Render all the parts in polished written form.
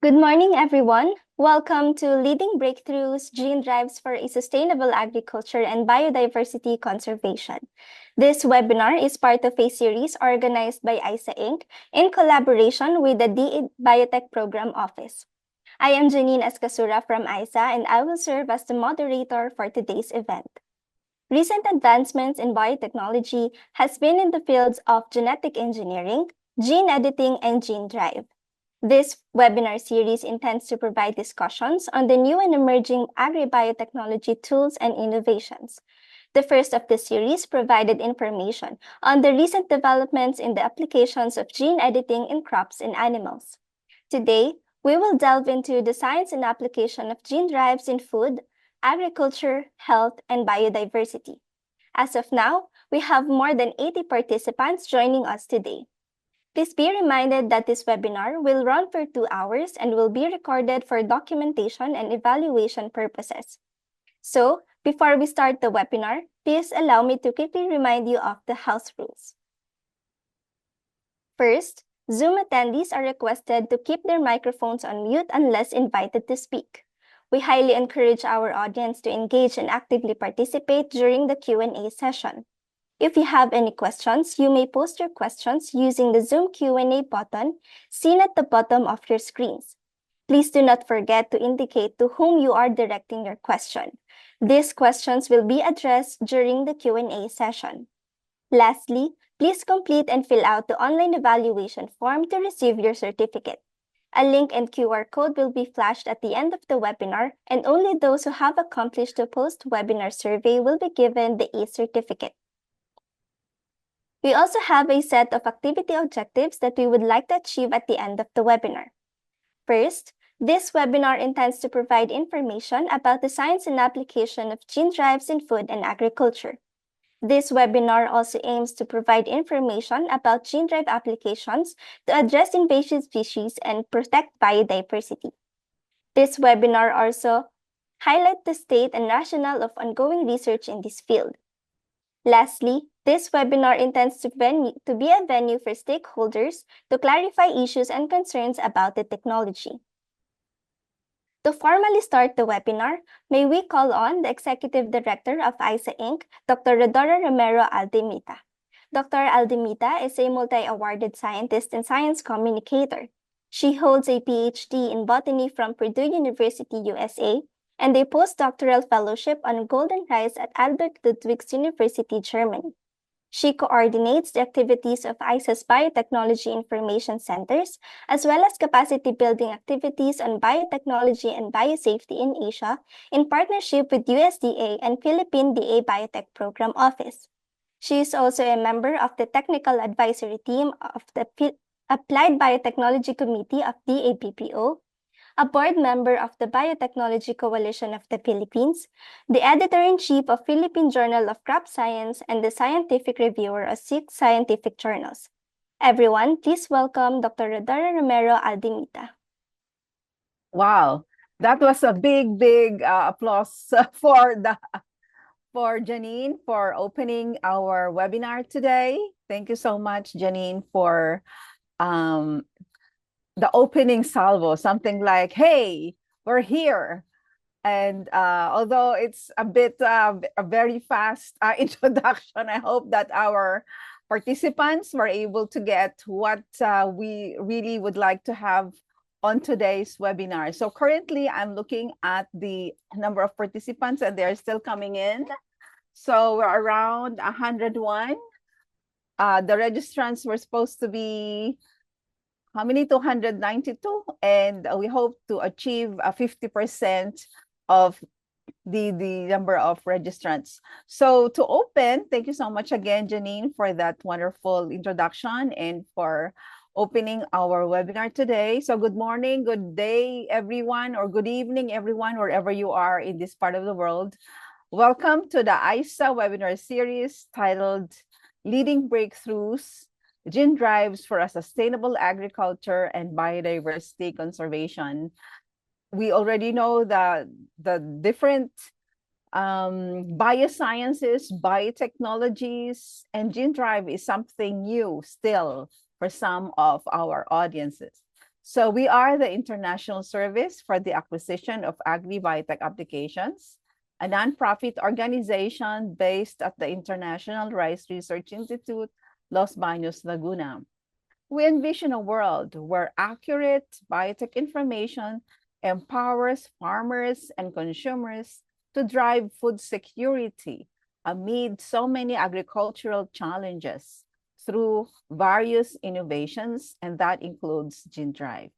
Good morning, everyone. Welcome to Leading Breakthroughs Gene Drives for a Sustainable Agriculture and Biodiversity Conservation. This webinar is part of a series organized by ISAAA Inc. in collaboration with the Biotech Program Office. I am Janine Escasura from ISAAA, and I will serve as the moderator for today's event. Recent advancements in biotechnology has been in the fields of genetic engineering, gene editing, and gene drive. This webinar series intends to provide discussions on the new and emerging agri-biotechnology tools and innovations. The first of the series provided information on the recent developments in the applications of gene editing in crops and animals. Today, we will delve into the science and application of gene drives in food, agriculture, health, and biodiversity. As of now, we have more than 80 participants joining us today. Please be reminded that this webinar will run for 2 hours and will be recorded for documentation and evaluation purposes. So, before we start the webinar, please allow me to quickly remind you of the house rules. First, Zoom attendees are requested to keep their microphones on mute unless invited to speak. We highly encourage our audience to engage and actively participate during the Q&A session. If you have any questions, you may post your questions using the Zoom Q&A button seen at the bottom of your screens. Please do not forget to indicate to whom you are directing your question. These questions will be addressed during the Q&A session. Lastly, please complete and fill out the online evaluation form to receive your certificate. A link and QR code will be flashed at the end of the webinar, and only those who have accomplished the post-webinar survey will be given the e-certificate. We also have a set of activity objectives that we would like to achieve at the end of the webinar. First, this webinar intends to provide information about the science and application of gene drives in food and agriculture. This webinar also aims to provide information about gene drive applications to address invasive species and protect biodiversity. This webinar also highlights the state and rationale of ongoing research in this field. Lastly, this webinar intends to be a venue for stakeholders to clarify issues and concerns about the technology. To formally start the webinar, may we call on the Executive Director of ISAAA Inc., Dr. Rodora Romero Aldemita. Dr. Aldemita is a multi-awarded scientist and science communicator. She holds a PhD in botany from Purdue University, USA, and a postdoctoral fellowship on golden rice at Albert Ludwigs University, Germany. She coordinates the activities of ISAA's Biotechnology Information Centers, as well as capacity-building activities on biotechnology and biosafety in Asia, in partnership with USDA and Philippine DA Biotech Program Office. She is also a member of the Technical Advisory Team of the Applied Biotechnology Committee of DABPO, a board member of the Biotechnology Coalition of the Philippines, the editor-in-chief of Philippine Journal of Crop Science, and the scientific reviewer of 6 scientific journals. Everyone, please welcome Dr. Rodora Romero Aldemita. Wow, that was a big applause for Janine for opening our webinar today. Thank you so much, Janine, for the opening salvo, something like, hey, we're here. And although it's a bit a very fast introduction, I hope that our participants were able to get what we really would like to have on today's webinar. So currently, I'm looking at the number of participants, and they're still coming in. So we're around 101. The registrants were supposed to be how many? 292, and we hope to achieve 50% of the number of registrants. So to open, thank you so much again, Janine, for that wonderful introduction and for opening our webinar today. So good morning, good day, everyone, or good evening, everyone, wherever you are in this part of the world. Welcome to the ISAAA webinar series titled Leading Breakthroughs, Gene Drives for a Sustainable Agriculture and Biodiversity Conservation. We already know the different biosciences, biotechnologies, and gene drive is something new still for some of our audiences. So we are the international service for the acquisition of agri-biotech applications, a nonprofit organization based at the International Rice Research Institute, Los Baños, Laguna. We envision a world where accurate biotech information empowers farmers and consumers to drive food security amid so many agricultural challenges through various innovations, and that includes Gene Drive.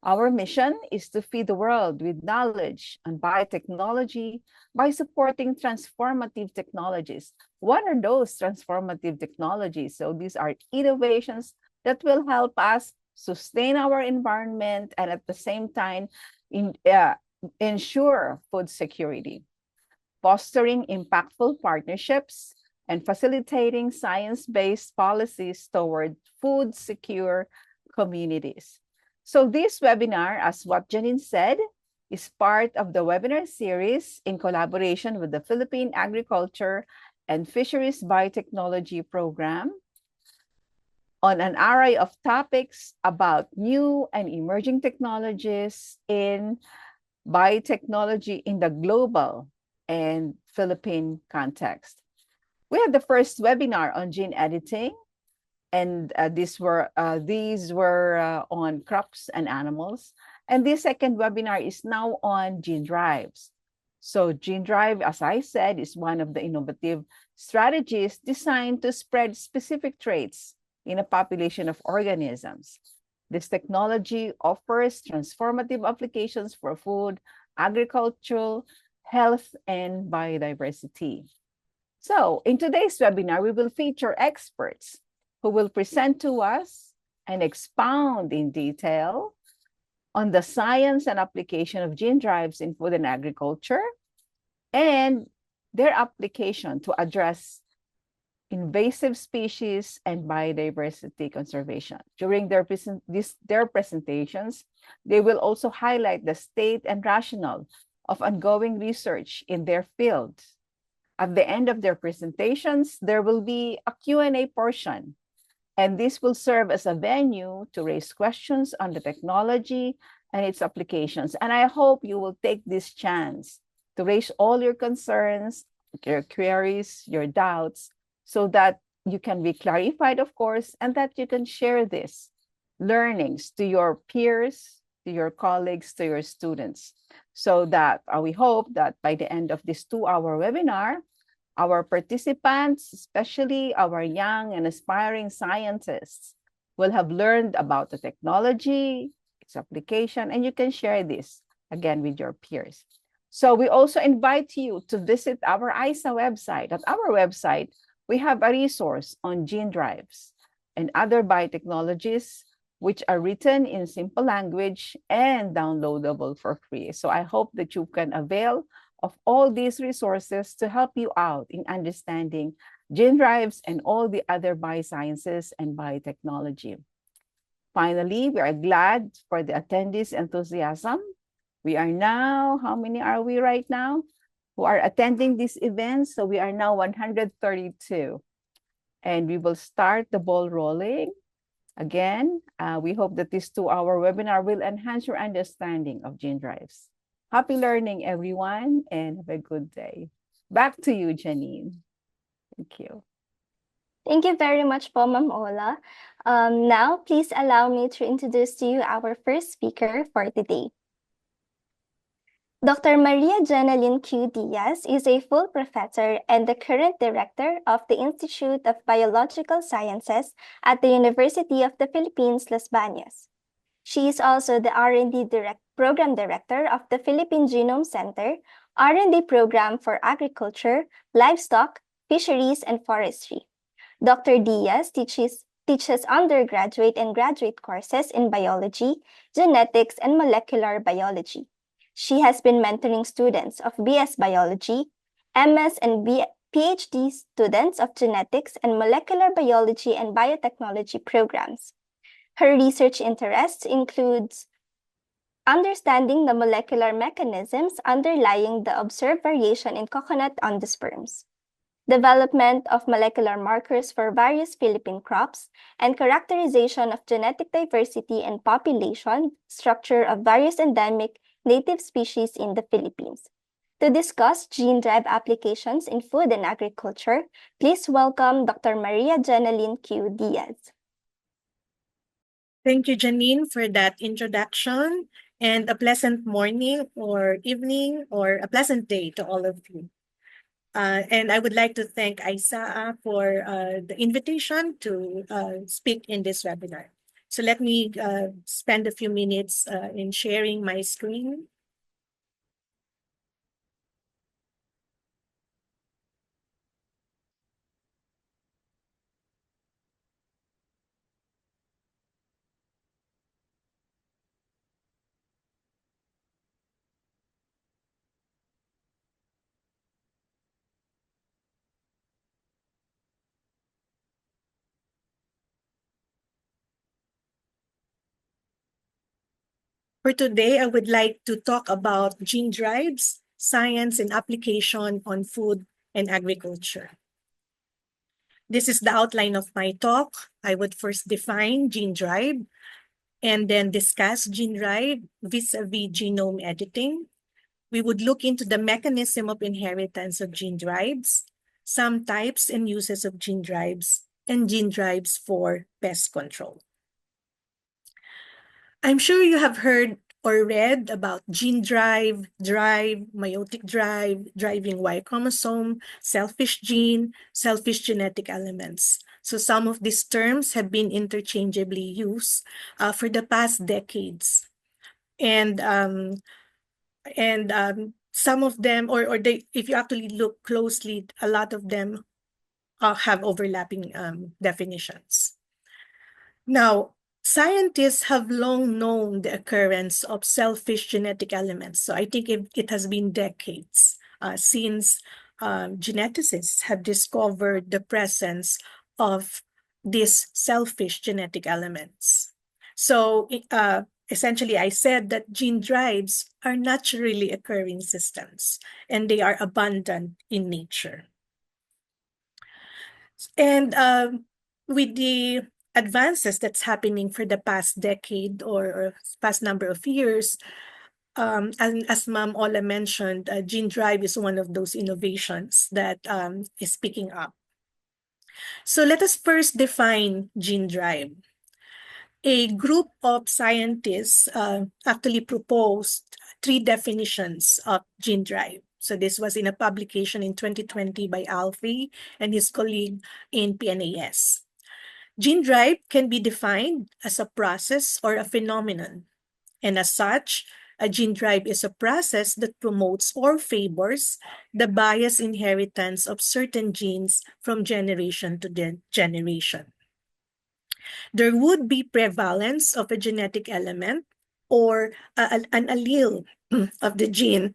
Our mission is to feed the world with knowledge on biotechnology by supporting transformative technologies. What are those transformative technologies? So these are innovations that will help us sustain our environment and at the same time ensure food security, fostering impactful partnerships, and facilitating science-based policies toward food secure communities. So this webinar, as what Janine said, is part of the webinar series in collaboration with the Philippine Agriculture and Fisheries Biotechnology Program on an array of topics about new and emerging technologies in biotechnology in the global and Philippine context. We had the first webinar on gene editing, and these were on crops and animals. And this second webinar is now on gene drives. So gene drive, as I said, is one of the innovative strategies designed to spread specific traits in a population of organisms. This technology offers transformative applications for food, agriculture, health, and biodiversity. So in today's webinar, we will feature experts who will present to us and expound in detail on the science and application of gene drives in food and agriculture and their application to address invasive species and biodiversity conservation. During their presentations, they will also highlight the state and rationale of ongoing research in their field. At the end of their presentations, there will be a Q&A portion, and this will serve as a venue to raise questions on the technology and its applications. And I hope you will take this chance to raise all your concerns, your queries, your doubts, so that you can be clarified, of course, and that you can share this learnings to your peers, to your colleagues, to your students, so that we hope that by the end of this 2-hour webinar, our participants, especially our young and aspiring scientists, will have learned about the technology, its application, and you can share this again with your peers. So we also invite you to visit our ISAAA website. At our website, we have a resource on gene drives and other biotechnologies which are written in simple language and downloadable for free. So I hope that you can avail of all these resources to help you out in understanding gene drives and all the other biosciences and biotechnology. Finally, we are glad for the attendees' enthusiasm. We are now, how many are we right now, who are attending this event? So we are now 132. And we will start the ball rolling. Again, we hope that this 2-hour webinar will enhance your understanding of gene drives. Happy learning, everyone, and have a good day. Back to you, Janine. Thank you. Thank you very much po, Ma'am Ola. Now, please allow me to introduce to you our first speaker for today. Dr. Maria Jeneline Q. Diaz is a full professor and the current director of the Institute of Biological Sciences at the University of the Philippines, Los Baños. She is also the R&D Program Director of the Philippine Genome Center, R&D Program for Agriculture, Livestock, Fisheries, and Forestry. Dr. Diaz teaches undergraduate and graduate courses in biology, genetics, and molecular biology. She has been mentoring students of BS Biology, MS and PhD students of genetics and molecular biology and biotechnology programs. Her research interests includes understanding the molecular mechanisms underlying the observed variation in coconut endosperms, development of molecular markers for various Philippine crops, and characterization of genetic diversity and population structure of various endemic native species in the Philippines. To discuss gene drive applications in food and agriculture, please welcome Dr. Maria Jeneline Q. Diaz. Thank you, Janine, for that introduction, and a pleasant morning or evening or a pleasant day to all of you. And I would like to thank ISAAA for the invitation to speak in this webinar. So let me spend a few minutes in sharing my screen. For today, I would like to talk about gene drives, science and application on food and agriculture. This is the outline of my talk. I would first define gene drive and then discuss gene drive vis-a-vis genome editing. We would look into the mechanism of inheritance of gene drives, some types and uses of gene drives, and gene drives for pest control. I'm sure you have heard or read about gene drive, meiotic drive, driving Y chromosome, selfish gene, selfish genetic elements. So some of these terms have been interchangeably used for the past decades. And some of them, or they, if you actually look closely, a lot of them have overlapping definitions. Now, scientists have long known the occurrence of selfish genetic elements. So I think it has been decades since geneticists have discovered the presence of these selfish genetic elements. So essentially, I said that gene drives are naturally occurring systems and they are abundant in nature. And with the advances that's happening for the past decade or past number of years, and as Ma'am Ola mentioned, gene drive is one of those innovations that is picking up. So let us first define gene drive. A group of scientists actually proposed 3 definitions of gene drive. So this was in a publication in 2020 by Alfie and his colleague in PNAS. Gene drive can be defined as a process or a phenomenon. And as such, a gene drive is a process that promotes or favors the biased inheritance of certain genes from generation to generation. There would be prevalence of a genetic element or an allele of the gene,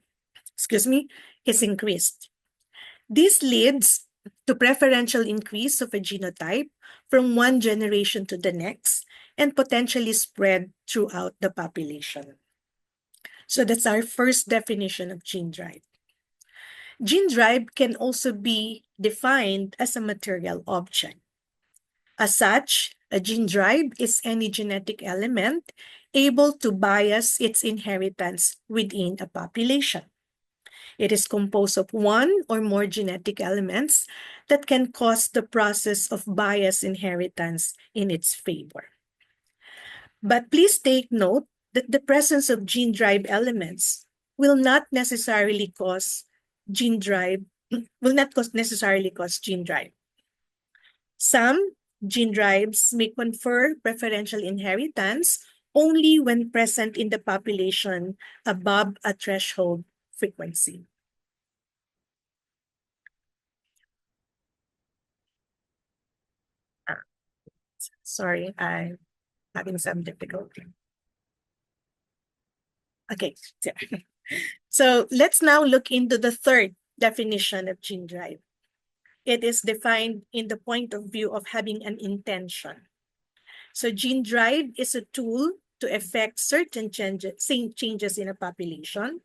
is increased. This leads to preferential increase of a genotype from one generation to the next and potentially spread throughout the population. So that's our first definition of gene drive. Gene drive can also be defined as a material object. As such, a gene drive is any genetic element able to bias its inheritance within a population. It is composed of one or more genetic elements that can cause the process of bias inheritance in its favor. But please take note that the presence of gene drive elements will not necessarily cause gene drive, necessarily cause gene drive. Some gene drives may confer preferential inheritance only when present in the population above a threshold frequency. Sorry, I'm having some difficulty. Okay, so let's now look into the third definition of gene drive. It is defined in the point of view of having an intention. So gene drive is a tool to effect certain changes in a population.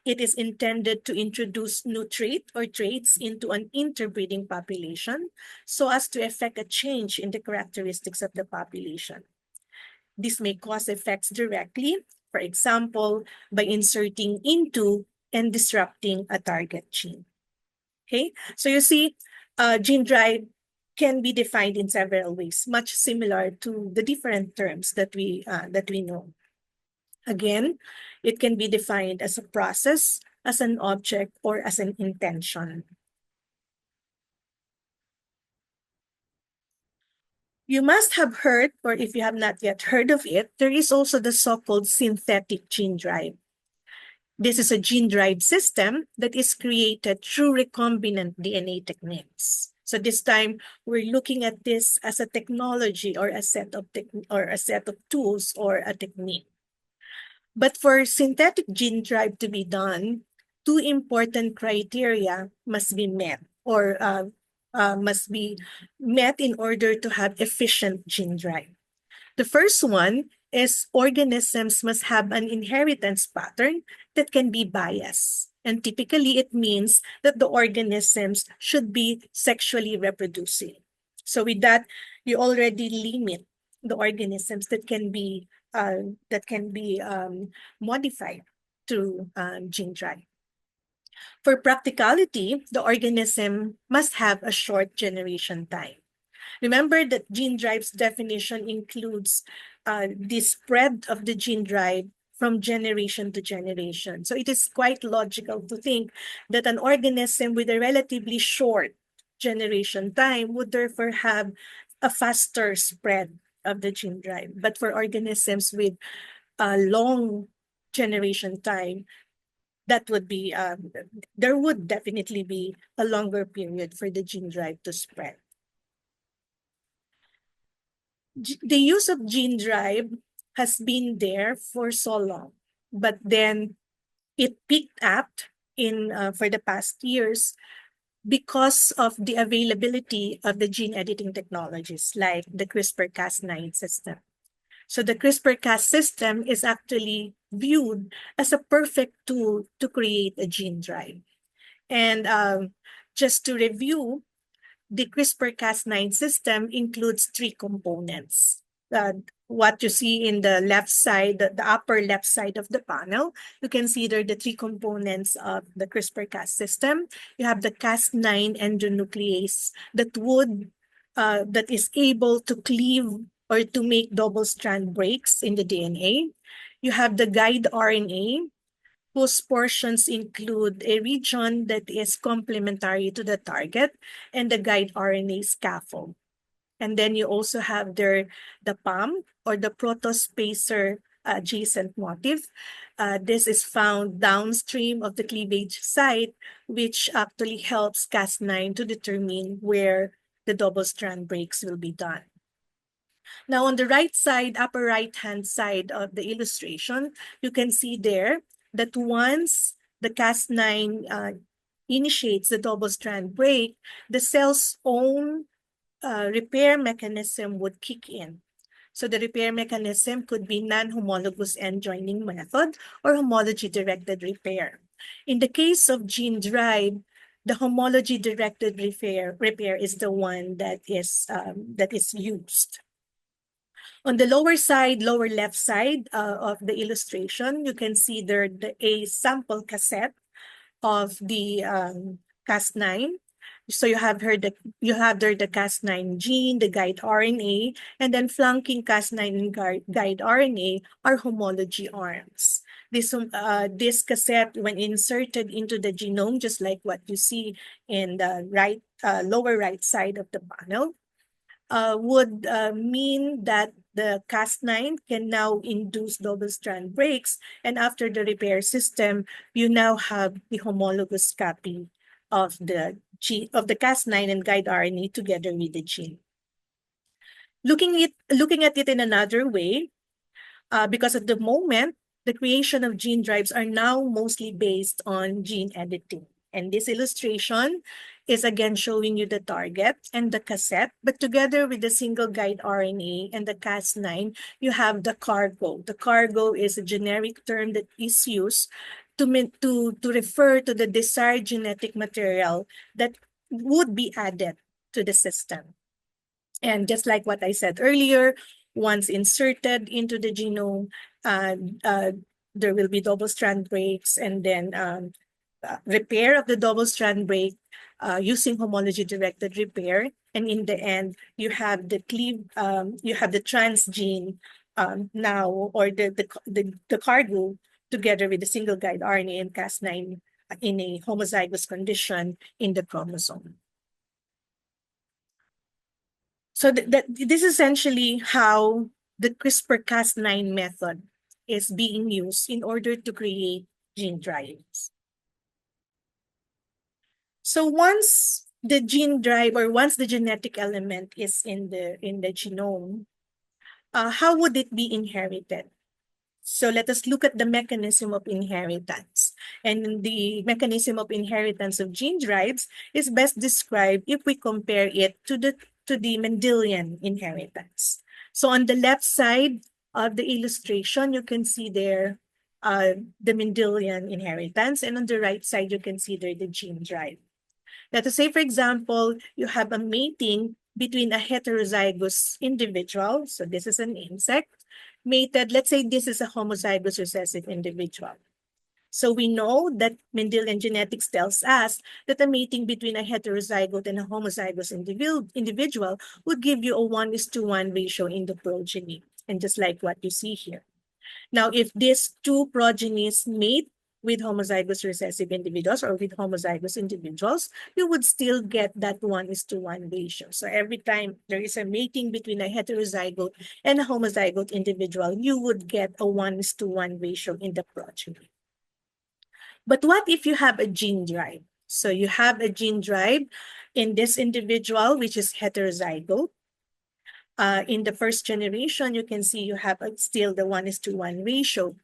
It is intended to introduce new trait or traits into an interbreeding population so as to effect a change in the characteristics of the population. This may cause effects directly, for example, by inserting into and disrupting a target gene. Okay, so you see, gene drive can be defined in several ways, much similar to the different terms that we know. Again, it can be defined as a process, as an object, or as an intention. You must have heard, or if you have not yet heard of it, there is also the so-called synthetic gene drive. This is a gene drive system that is created through recombinant DNA techniques. So this time we're looking at this as a technology or a set of tools or a technique. But for synthetic gene drive to be done, two important criteria must be met or must be met in order to have efficient gene drive. The first one is organisms must have an inheritance pattern that can be biased. And typically it means that the organisms should be sexually reproducing. So with that, you already limit the organisms that can be modified through gene drive. For practicality, the organism must have a short generation time. Remember that gene drive's definition includes the spread of the gene drive from generation to generation. So it is quite logical to think that an organism with a relatively short generation time would therefore have a faster spread of the gene drive. But for organisms with a long generation time, that would be there would definitely be a longer period for the gene drive to spread. The use of gene drive has been there for so long, but then it picked up in for the past years because of the availability of the gene editing technologies like the CRISPR-Cas9 system. So the CRISPR-Cas system is actually viewed as a perfect tool to create a gene drive. And just to review, the CRISPR-Cas9 system includes three components. What you see in the left side, the upper left side of the panel, you can see there are the three components of the CRISPR-Cas system. You have the Cas9 endonuclease that is able to cleave or to make double-strand breaks in the DNA. You have the guide RNA, whose portions include a region that is complementary to the target and the guide RNA scaffold. And then you also have the PAM or the protospacer adjacent motif. This is found downstream of the cleavage site, which actually helps Cas9 to determine where the double strand breaks will be done. Now on the right side, upper right-hand side of the illustration, you can see there that once the Cas9 initiates the double-strand break, the cell's own repair mechanism would kick in. So the repair mechanism could be non-homologous end joining method or homology-directed repair. In the case of gene drive, the homology-directed repair is the one that is used. On the lower side, lower left side of the illustration, you can see there a sample cassette of the Cas9. So you have there the Cas9 gene, the guide RNA, and then flanking Cas9 and guide RNA are homology arms. This cassette, when inserted into the genome, just like what you see in the lower right side of the panel, would mean that the Cas9 can now induce double-strand breaks, and after the repair system, you now have the homologous copy of the Cas9 and guide RNA together with the gene. Looking at it in another way, because at the moment, the creation of gene drives are now mostly based on gene editing. And this illustration is again showing you the target and the cassette, but together with the single guide RNA and the Cas9, you have the cargo. The cargo is a generic term that is used to refer to the desired genetic material that would be added to the system. And just like what I said earlier, once inserted into the genome, uh, uh, there will be double-strand breaks, and then repair of the double-strand break using homology-directed repair. And in the end, you have the you have the transgene now, or the cargo together with the single guide RNA and Cas9 in a homozygous condition in the chromosome. So this is essentially how the CRISPR-Cas9 method is being used in order to create gene drives. So once the gene drive, or once the genetic element is in the genome, how would it be inherited? So let us look at the mechanism of inheritance. And the mechanism of inheritance of gene drives is best described if we compare it to the Mendelian inheritance. So on the left side of the illustration, you can see there the Mendelian inheritance, and on the right side, you can see there the gene drive. Let us say, for example, you have a mating between a heterozygous individual. So this is an insect mated. Let's say this is a homozygous recessive individual. So we know that Mendelian genetics tells us that a mating between a heterozygote and a homozygous individual would give you a 1:1 ratio in the progeny. And just like what you see here. Now, if these two progenies mate with homozygous recessive individuals or with homozygous individuals, you would still get that 1:1 ratio. So every time there is a mating between a heterozygote and a homozygote individual, you would get a 1:1 ratio in the progeny. But what if you have a gene drive? So you have a gene drive in this individual, which is heterozygote. In the first generation, you can see you have still the 1:1 ratio.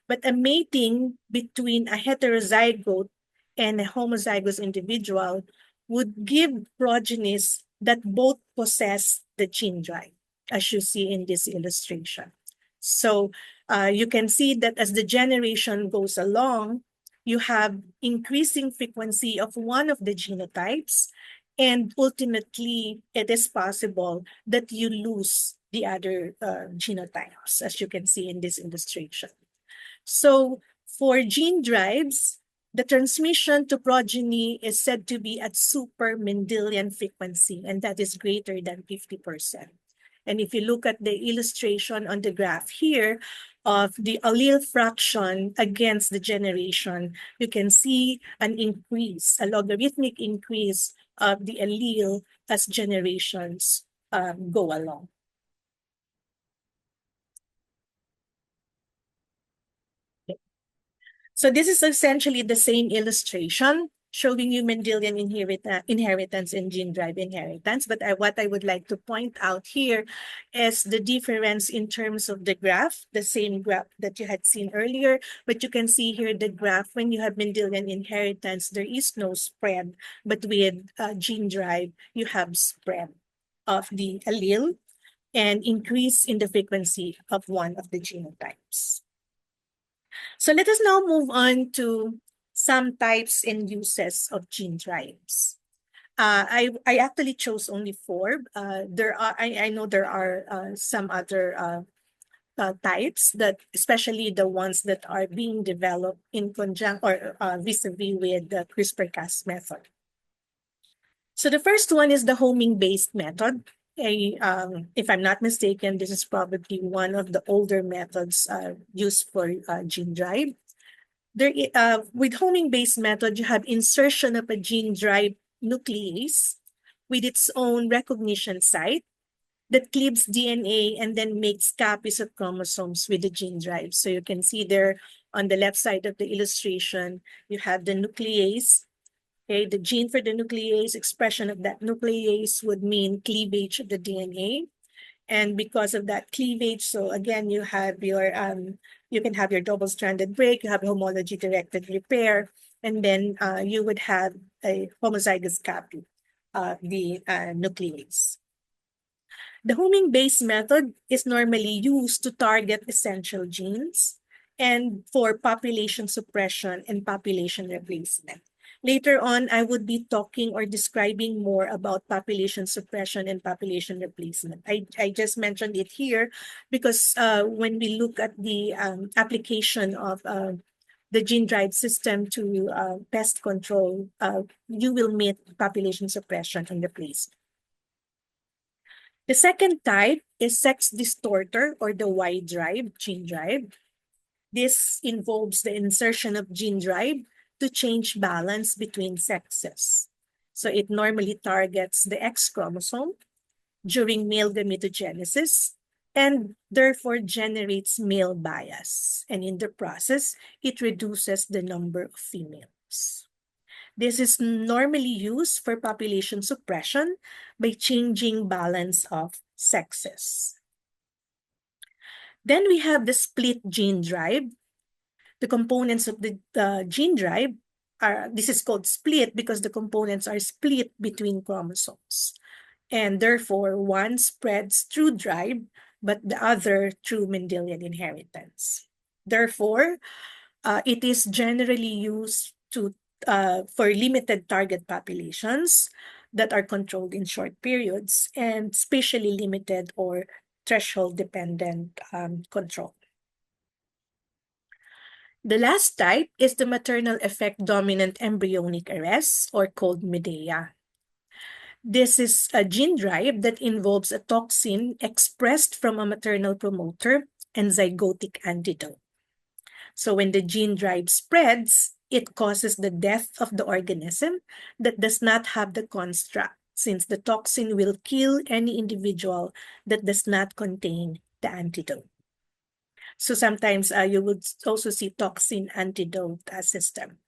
But a mating between a heterozygote and a homozygous individual would give progenies that both possess the gene drive, as you see in this illustration. So you can see that as the generation goes along, you have increasing frequency of one of the genotypes, and ultimately it is possible that you lose the other genotypes, as you can see in this illustration. So for gene drives, the transmission to progeny is said to be at super Mendelian frequency, and that is greater than 50%. And if you look at the illustration on the graph here of the allele fraction against the generation, you can see an increase, a logarithmic increase of the allele as generations go along. So this is essentially the same illustration showing you Mendelian inheritance and gene drive inheritance. But what I would like to point out here is the difference in terms of the graph, the same graph that you had seen earlier. But you can see here the graph, when you have Mendelian inheritance, there is no spread. But with gene drive, you have spread of the allele and increase in the frequency of one of the genotypes. So let us now move on to some types and uses of gene drives. I actually chose only 4. I know there are some other types, that especially the ones that are being developed in conjunction or vis-a-vis with the CRISPR-Cas method. So the first one is the homing-based method. If I'm not mistaken, this is probably one of the older methods used for gene drive. With homing-based method, you have insertion of a gene drive nuclease with its own recognition site that cleaves DNA and then makes copies of chromosomes with the gene drive. So you can see there on the left side of the illustration, you have the nuclease. Okay, the gene for the nuclease, expression of that nuclease would mean cleavage of the DNA. And because of that cleavage, so again, you have your, you can have your double-stranded break, you have homology-directed repair, and then you would have a homozygous copy of the nuclease. The homing-based method is normally used to target essential genes. and for population suppression and population replacement. Later on, I would be talking or describing more about population suppression and population replacement. I just mentioned it here because when we look at the application of the gene drive system to pest control, you will meet population suppression and replacement. The second type is sex distorter or the Y drive, gene drive. This involves the insertion of gene drive to change balance between sexes. So it normally targets the X chromosome during male gametogenesis and therefore generates male bias. And in the process, it reduces the number of females. This is normally used for population suppression by changing balance of sexes. Then we have the split gene drive. The components of the gene drive this is called split because the components are split between chromosomes. And therefore, one spreads through drive, but the other through Mendelian inheritance. Therefore, it is generally used for limited target populations that are controlled in short periods and spatially limited or threshold-dependent control. The last type is the maternal effect dominant embryonic arrest or called MEDEA. This is a gene drive that involves a toxin expressed from a maternal promoter and zygotic antidote. So when the gene drive spreads, it causes the death of the organism that does not have the construct, since the toxin will kill any individual that does not contain the antidote. So sometimes you would also see toxin antidote system.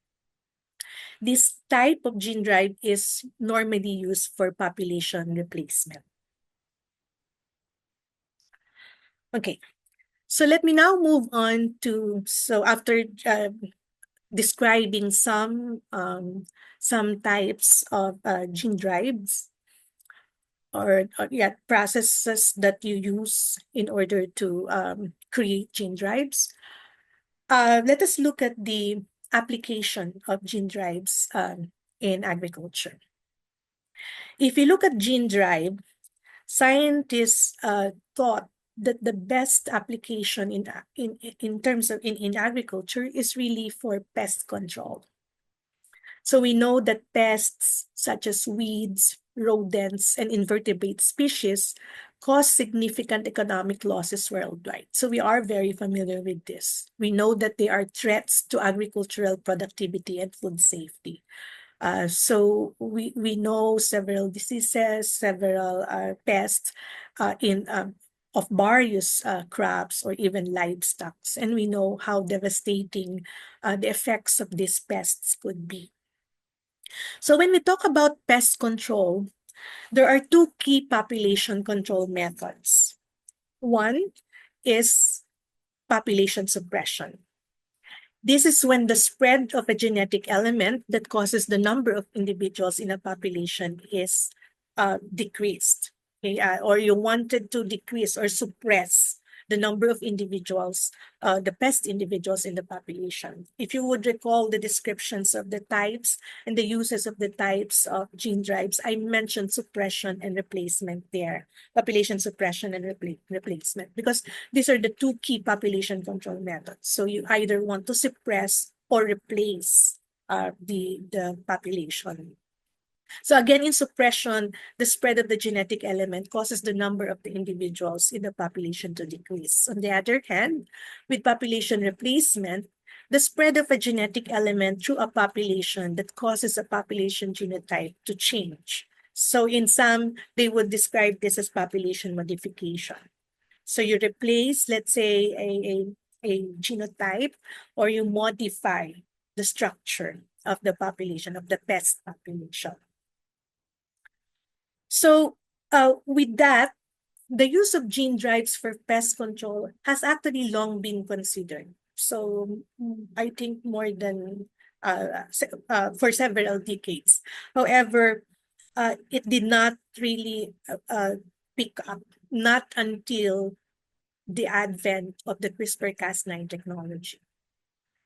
This type of gene drive is normally used for population replacement. Okay, so let me now move on to, so after describing some types of gene drives or processes that you use in order to create gene drives, let us look at the application of gene drives in agriculture. If you look at gene drive, scientists thought that the best application in terms of in agriculture is really for pest control. So we know that pests such as weeds, rodents, and invertebrate species cause significant economic losses worldwide. So we are very familiar with this. We know that they are threats to agricultural productivity and food safety. So we know several diseases, several pests of various crops or even livestock, and we know how devastating the effects of these pests could be. So when we talk about pest control, there are two key population control methods. One is population suppression. This is when the spread of a genetic element that causes the number of individuals in a population is decreased. Okay? Or you wanted to decrease or suppress the number of individuals, the pest individuals in the population. If you would recall the descriptions of the types and the uses of the types of gene drives, I mentioned suppression and replacement there, population suppression and replacement, because these are the two key population control methods. So you either want to suppress or replace the population. So again, in suppression, the spread of the genetic element causes the number of the individuals in the population to decrease. On the other hand, with population replacement, the spread of a genetic element through a population that causes a population genotype to change. So in some, they would describe this as population modification. So you replace, let's say, a genotype, or you modify the structure of the population, of the pest population. So with that, the use of gene drives for pest control has actually long been considered. So I think more than for several decades. However, it did not really pick up, not until the advent of the CRISPR-Cas9 technology.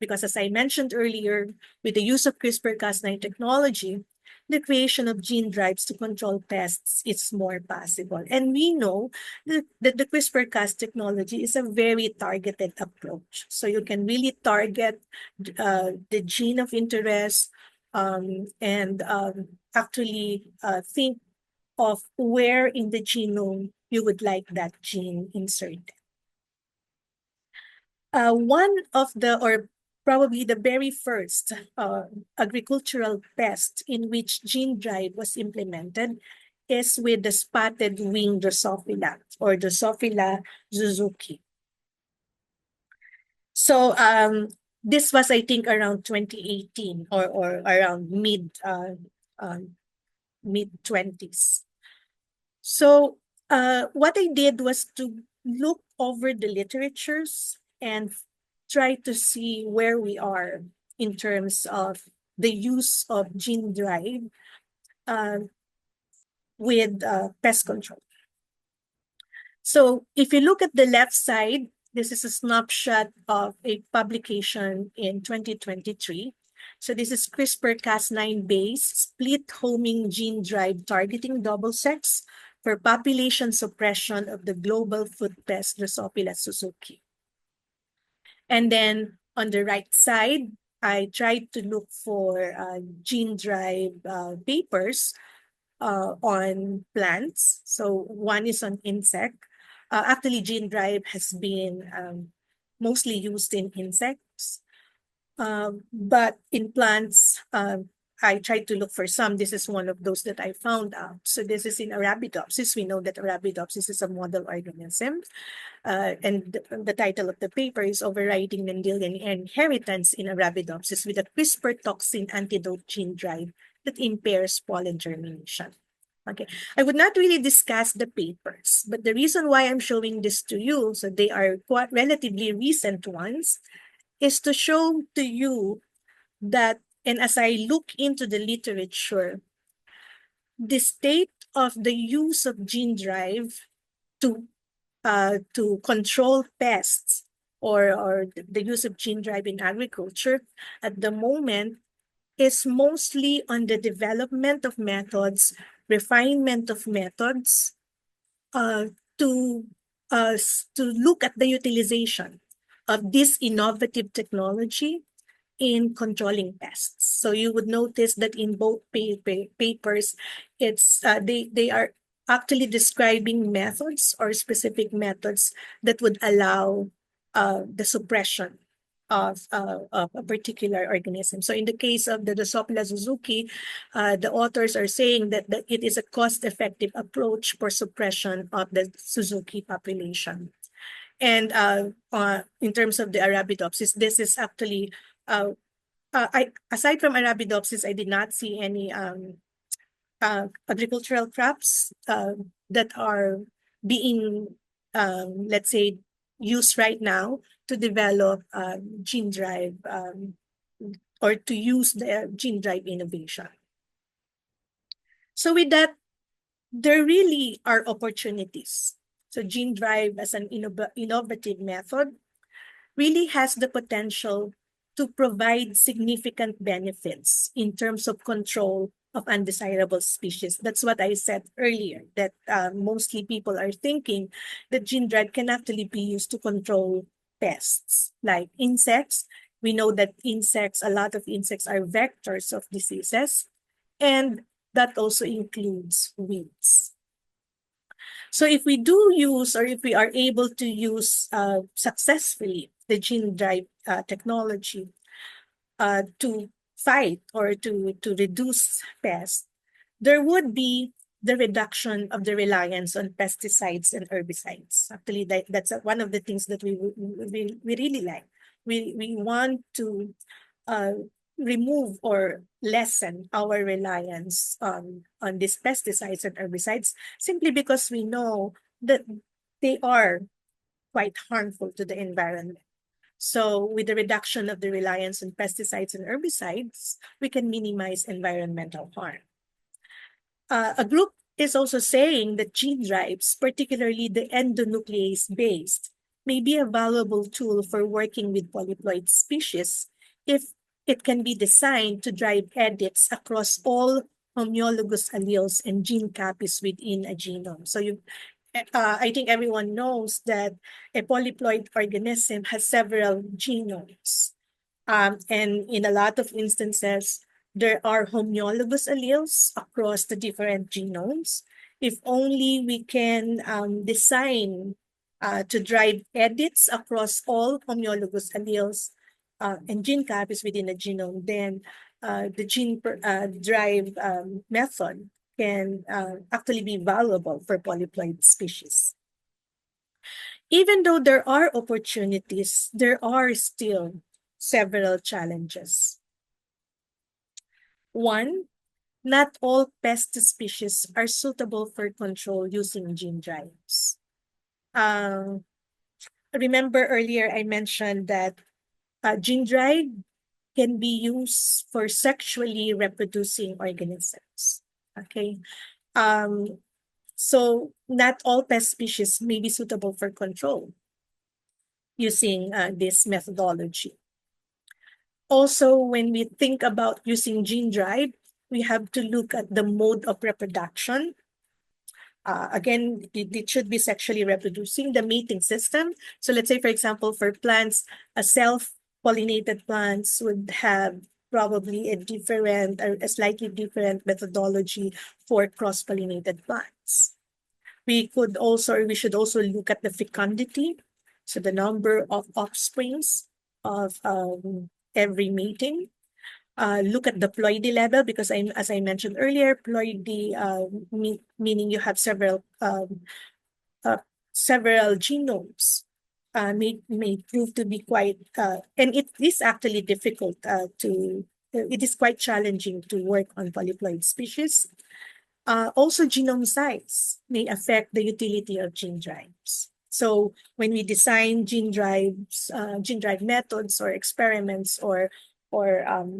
Because as I mentioned earlier, with the use of CRISPR-Cas9 technology, the creation of gene drives to control pests is more possible. And we know that the CRISPR-Cas technology is a very targeted approach. So you can really target the gene of interest and actually think of where in the genome you would like that gene inserted. One of the, or probably the very first agricultural pest in which gene drive was implemented is with the spotted wing Drosophila or Drosophila suzuki. So this was, I think, around 2018 or around mid-20s. So what I did was to look over the literatures and try to see where we are in terms of the use of gene drive with pest control. So if you look at the left side, this is a snapshot of a publication in 2023. So this is CRISPR-Cas9 based split homing gene drive targeting double sex for population suppression of the global food pest Drosophila suzuki. And then on the right side, I tried to look for gene drive papers on plants. So one is on insect. Actually, gene drive has been mostly used in insects. But in plants, I tried to look for some. This is one of those that I found out. So this is in Arabidopsis. We know that Arabidopsis is a model organism. And the title of the paper is Overriding Mendelian Inheritance in Arabidopsis with a CRISPR toxin antidote gene drive that impairs pollen germination. Okay, I would not really discuss the papers, but the reason why I'm showing this to you, so they are quite relatively recent ones, is to show to you that, and as I look into the literature, the state of the use of gene drive to control pests or the use of gene drive in agriculture at the moment is mostly on the development of methods, refinement of methods, to look at the utilization of this innovative technology in controlling pests. So you would notice that in both papers, it's they are actually describing methods or specific methods that would allow the suppression of a particular organism. So in the case of the Drosophila suzuki, the authors are saying that it is a cost-effective approach for suppression of the Suzuki population. And in terms of the Arabidopsis, this is actually, aside from Arabidopsis, I did not see any agricultural crops that are being, let's say, used right now to develop gene drive or to use the gene drive innovation. So with that, there really are opportunities. So gene drive as an innovative method really has the potential to provide significant benefits in terms of control of undesirable species. That's what I said earlier, that mostly people are thinking that gene drive can actually be used to control pests like insects. We know that a lot of insects are vectors of diseases, and that also includes weeds. So if we do use, or if we are able to use successfully the gene drive technology to fight or to reduce pests, there would be the reduction of the reliance on pesticides and herbicides. Actually, that's one of the things that we really like. We want to remove or lessen our reliance on these pesticides and herbicides simply because we know that they are quite harmful to the environment. So with the reduction of the reliance on pesticides and herbicides, we can minimize environmental harm. A group is also saying that gene drives, particularly the endonuclease-based, may be a valuable tool for working with polyploid species if it can be designed to drive edits across all homologous alleles and gene copies within a genome. So I think everyone knows that a polyploid organism has several genomes. And in a lot of instances, there are homologous alleles across the different genomes. If only we can design to drive edits across all homologous alleles and gene copies within a genome, then the gene drive method can actually be valuable for polyploid species. Even though there are opportunities, there are still several challenges. One, not all pest species are suitable for control using gene drives. Remember earlier I mentioned that gene drive can be used for sexually reproducing organisms. Okay. So not all pest species may be suitable for control using this methodology. Also, when we think about using gene drive, we have to look at the mode of reproduction. Again, it should be sexually reproducing, the mating system. So let's say, for example, for plants, a self-pollinated plants would have probably a slightly different methodology for cross-pollinated plants. We should also look at the fecundity, so the number of offsprings of every mating. Look at the ploidy level because as I mentioned earlier, ploidy meaning you have several genomes may prove to be quite and it is actually difficult it is quite challenging to work on polyploid species. Also, genome size may affect the utility of gene drives. So when we design gene drive methods or experiments or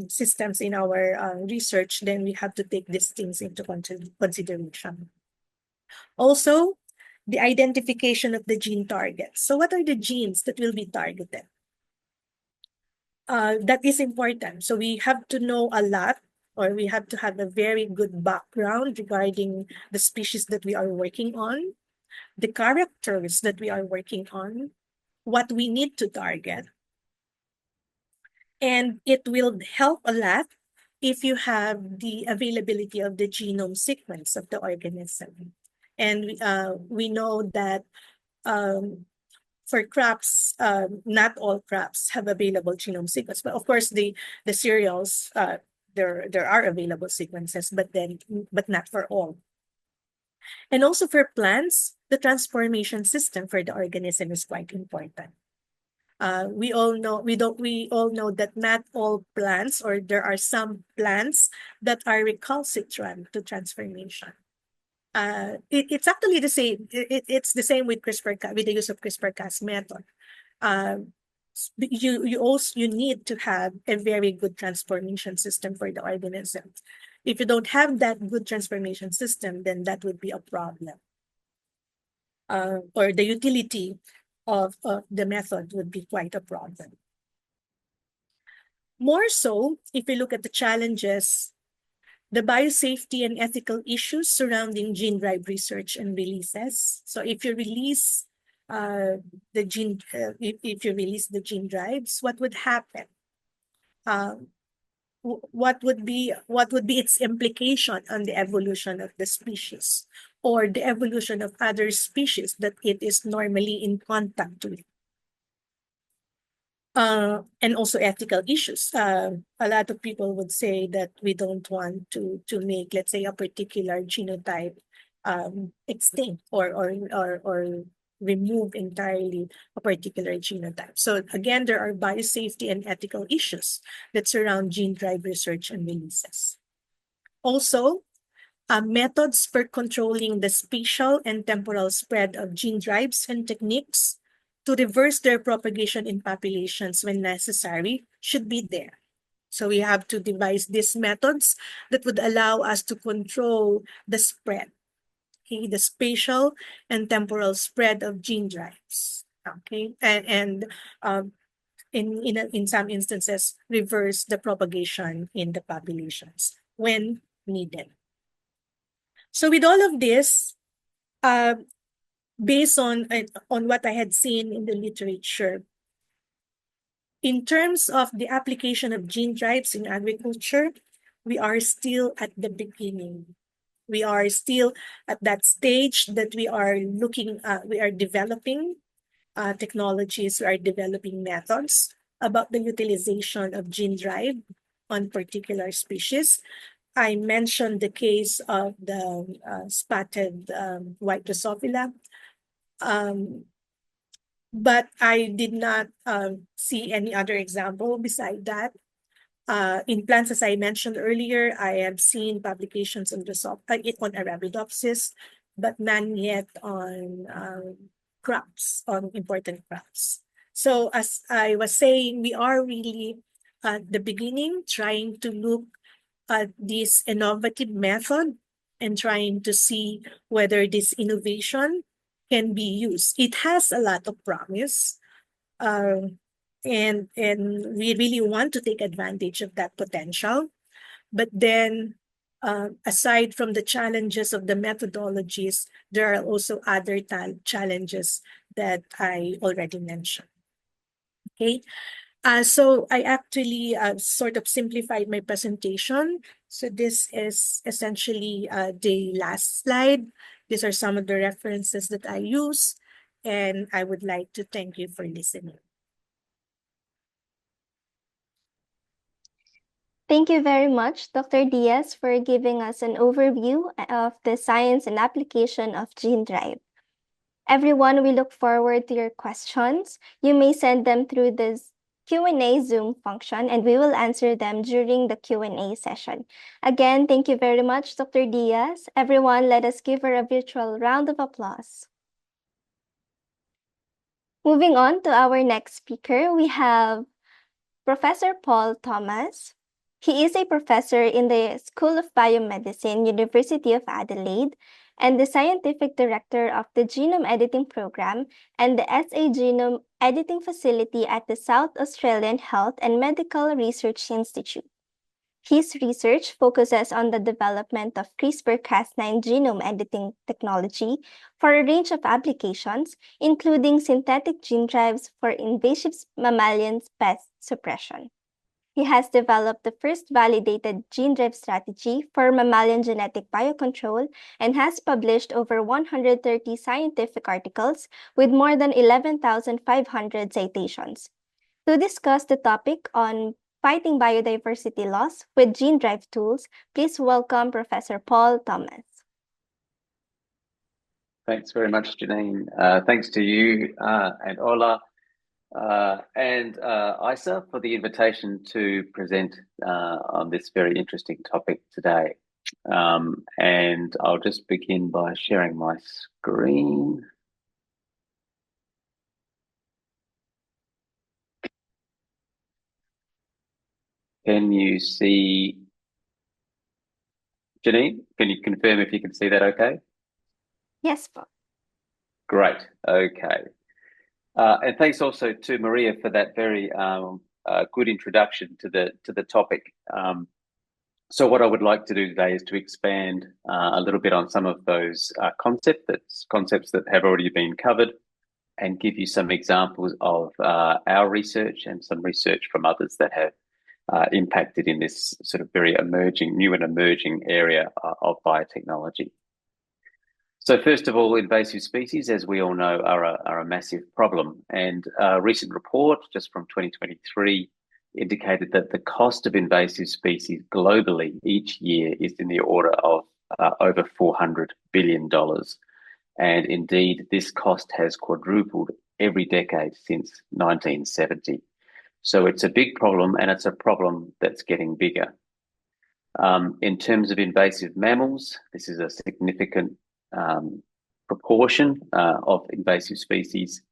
systems in our research, then we have to take these things into consideration. Also, the identification of the gene targets. So what are the genes that will be targeted? That is important. So we have to know a lot, or we have to have a very good background regarding the species that we are working on, the characters that we are working on, what we need to target. And it will help a lot if you have the availability of the genome sequence of the organism. And we know that for crops, not all crops have available genome sequence, but of course the cereals, there are available sequences, but not for all. And also for plants, the transformation system for the organism is quite important. We all know that not all plants, or there are some plants that are recalcitrant to transformation. It's actually the same. It's the same with with the use of CRISPR-Cas method. You need to have a very good transformation system for the organism. If you don't have that good transformation system, then that would be a problem. Or the utility of the method would be quite a problem. More so, if we look at the challenges, the biosafety and ethical issues surrounding gene drive research and releases. So if you release if you release the gene drives, what would happen? What would be its implication on the evolution of the species or the evolution of other species that it is normally in contact with? And also ethical issues. A lot of people would say that we don't want to make, let's say, a particular genotype extinct or remove entirely a particular genotype. So again, there are biosafety and ethical issues that surround gene drive research and releases. Also, methods for controlling the spatial and temporal spread of gene drives and techniques to reverse their propagation in populations when necessary should be there. So we have to devise these methods that would allow us to control the spread, okay, the spatial and temporal spread of gene drives. Okay, and in some instances reverse the propagation in the populations when needed. So with all of this, based on what I had seen in the literature, in terms of the application of gene drives in agriculture, we are still at the beginning. We are still at that stage that we are developing technologies, we are developing methods about the utilization of gene drive on particular species. I mentioned the case of the spotted white Drosophila, but I did not see any other example beside that. In plants, as I mentioned earlier, I have seen publications on Arabidopsis, but none yet on crops, on important crops. So as I was saying, we are really at the beginning trying to look at this innovative method and trying to see whether this innovation can be used. It has a lot of promise. And we really want to take advantage of that potential. But then, aside from the challenges of the methodologies, there are also other challenges that I already mentioned. Okay, so I actually sort of simplified my presentation. So this is essentially the last slide. These are some of the references that I use, and I would like to thank you for listening. Thank you very much, Dr. Diaz, for giving us an overview of the science and application of gene drive. Everyone, we look forward to your questions. You may send them through this Q&A Zoom function, and we will answer them during the Q&A session. Again, thank you very much, Dr. Diaz. Everyone, let us give her a virtual round of applause. Moving on to our next speaker, we have Professor Paul Thomas. He is a professor in the School of Biomedicine, University of Adelaide, and the scientific director of the Genome Editing Program and the SA Genome Editing Facility at the South Australian Health and Medical Research Institute. His research focuses on the development of CRISPR-Cas9 genome editing technology for a range of applications, including synthetic gene drives for invasive mammalian pest suppression. He has developed the first validated gene drive strategy for mammalian genetic biocontrol and has published over 130 scientific articles with more than 11,500 citations. To discuss the topic on fighting biodiversity loss with gene drive tools, please welcome Professor Paul Thomas. Thanks very much, Janine. Thanks to you and Ola and ISAAA for the invitation to present on this very interesting topic today. And I'll just begin by sharing my screen. Can you see, Janine? Can you confirm if you can see that okay? Yes, Paul. Great, okay. And thanks also to Maria for that very good introduction to the topic. So what I would like to do today is to expand a little bit on some of those concepts that have already been covered, and give you some examples of our research and some research from others that have impacted in this sort of very new and emerging area of biotechnology. So first of all, invasive species, as we all know, are a massive problem. And a recent report just from 2023 indicated that the cost of invasive species globally each year is in the order of over $400 billion. And indeed, this cost has quadrupled every decade since 1970. So it's a big problem, and it's a problem that's getting bigger. In terms of invasive mammals, this is a significant proportion of invasive species.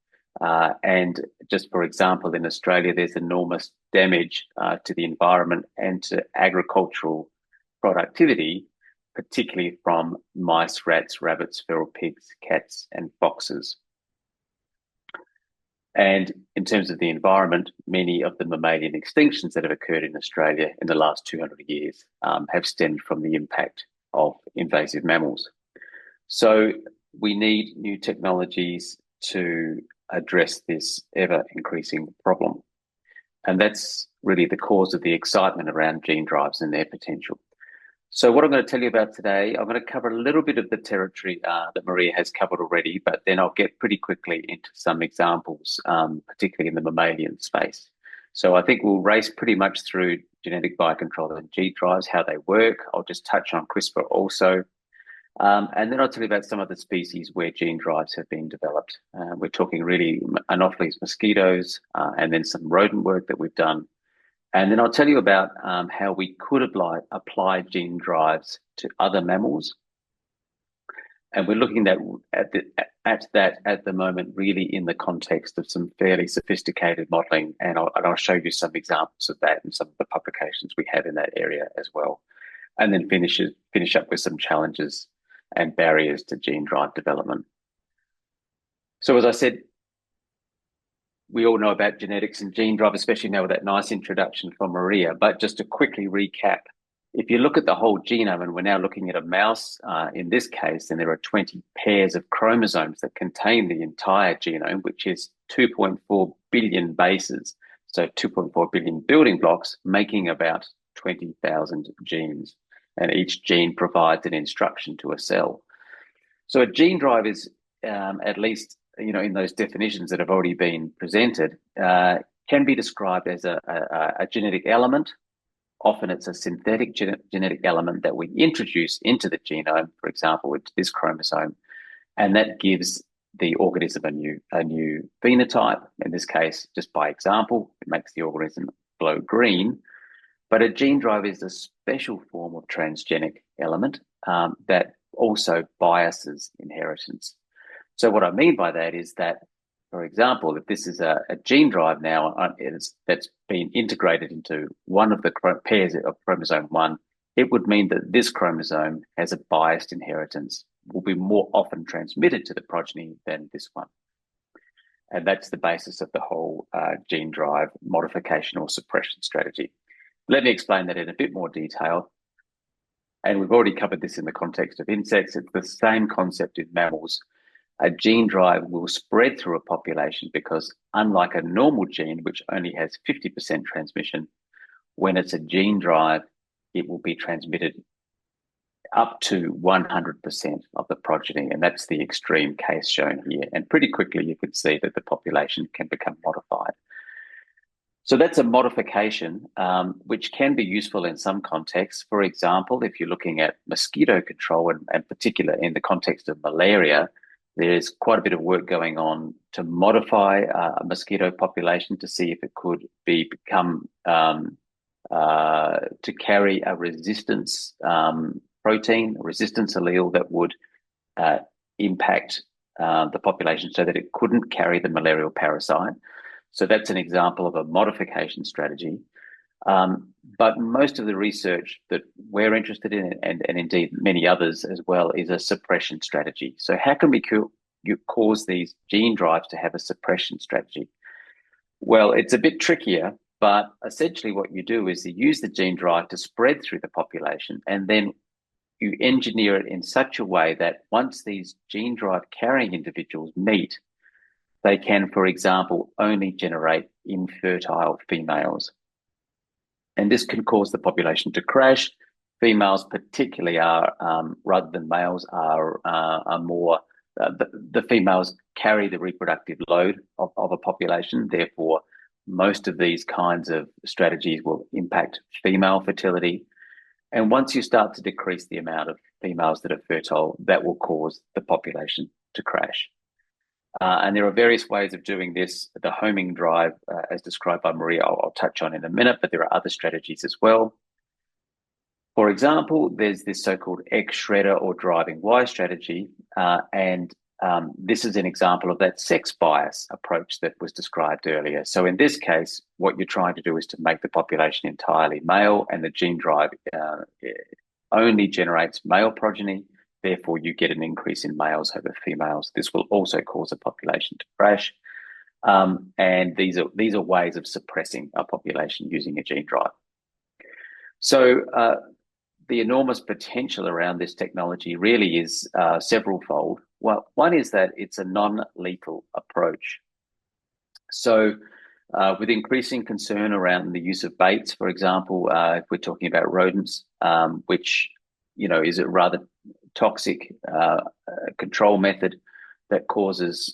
And just for example, in Australia, there's enormous damage to the environment and to agricultural productivity, particularly from mice, rats, rabbits, feral pigs, cats, and foxes. And in terms of the environment, many of the mammalian extinctions that have occurred in Australia in the last 200 years have stemmed from the impact of invasive mammals. So we need new technologies to address this ever increasing problem. And that's really the cause of the excitement around gene drives and their potential. So what I'm going to tell you about today, I'm going to cover a little bit of the territory that Maria has covered already, but then I'll get pretty quickly into some examples, particularly in the mammalian space. So I think we'll race pretty much through genetic biocontrol and gene drives, how they work. I'll just touch on CRISPR also. And then I'll tell you about some of the species where gene drives have been developed. We're talking really Anopheles mosquitoes and then some rodent work that we've done. And then I'll tell you about how we could apply gene drives to other mammals. And we're looking at that at the moment, really in the context of some fairly sophisticated modelling. And I'll show you some examples of that in some of the publications we have in that area as well. And then finish up with some challenges and barriers to gene drive development. So as I said, we all know about genetics and gene drive, especially now with that nice introduction from Maria. But just to quickly recap, if you look at the whole genome, and we're now looking at a mouse in this case, then there are 20 pairs of chromosomes that contain the entire genome, which is 2.4 billion bases. So 2.4 billion building blocks, making about 20,000 genes. And each gene provides an instruction to a cell. So a gene drive is, at least in those definitions that have already been presented, can be described as a genetic element. Often it's a synthetic genetic element that we introduce into the genome, for example, into this chromosome, and that gives the organism a new phenotype. In this case, just by example, it makes the organism glow green. But a gene drive is a special form of transgenic element that also biases inheritance. So what I mean by that is that, for example, if this is a gene drive now that's been integrated into one of the pairs of chromosome 1, it would mean that this chromosome has a biased inheritance, will be more often transmitted to the progeny than this one. And that's the basis of the whole gene drive modification or suppression strategy. Let me explain that in a bit more detail. And we've already covered this in the context of insects. It's the same concept in mammals. A gene drive will spread through a population because, unlike a normal gene, which only has 50% transmission, when it's a gene drive, it will be transmitted up to 100% of the progeny. And that's the extreme case shown here. And pretty quickly, you can see that the population can become modified. So that's a modification, which can be useful in some contexts. For example, if you're looking at mosquito control, and particular in the context of malaria, there's quite a bit of work going on to modify a mosquito population to see if it could become to carry a resistance protein, a resistance allele that would impact the population so that it couldn't carry the malarial parasite. So that's an example of a modification strategy. But most of the research that we're interested in, and indeed many others as well, is a suppression strategy. So how can we cause these gene drives to have a suppression strategy? Well, it's a bit trickier, but essentially what you do is you use the gene drive to spread through the population, and then you engineer it in such a way that once these gene drive carrying individuals meet, they can, for example, only generate infertile females. And this can cause the population to crash. Females particularly are, rather than males, are more, the females carry the reproductive load of a population. Therefore, most of these kinds of strategies will impact female fertility. And once you start to decrease the amount of females that are fertile, that will cause the population to crash. And there are various ways of doing this. The homing drive, as described by Maria, I'll touch on in a minute, but there are other strategies as well. For example, there's this so-called X shredder or driving Y strategy, and this is an example of that sex bias approach that was described earlier. So in this case, what you're trying to do is to make the population entirely male, and the gene drive only generates male progeny. Therefore, you get an increase in males over females. This will also cause a population to crash. And these are ways of suppressing a population using a gene drive. So the enormous potential around this technology really is several-fold. Well, one is that it's a non-lethal approach. So with increasing concern around the use of baits, for example, if we're talking about rodents, which, is a rather toxic control method that causes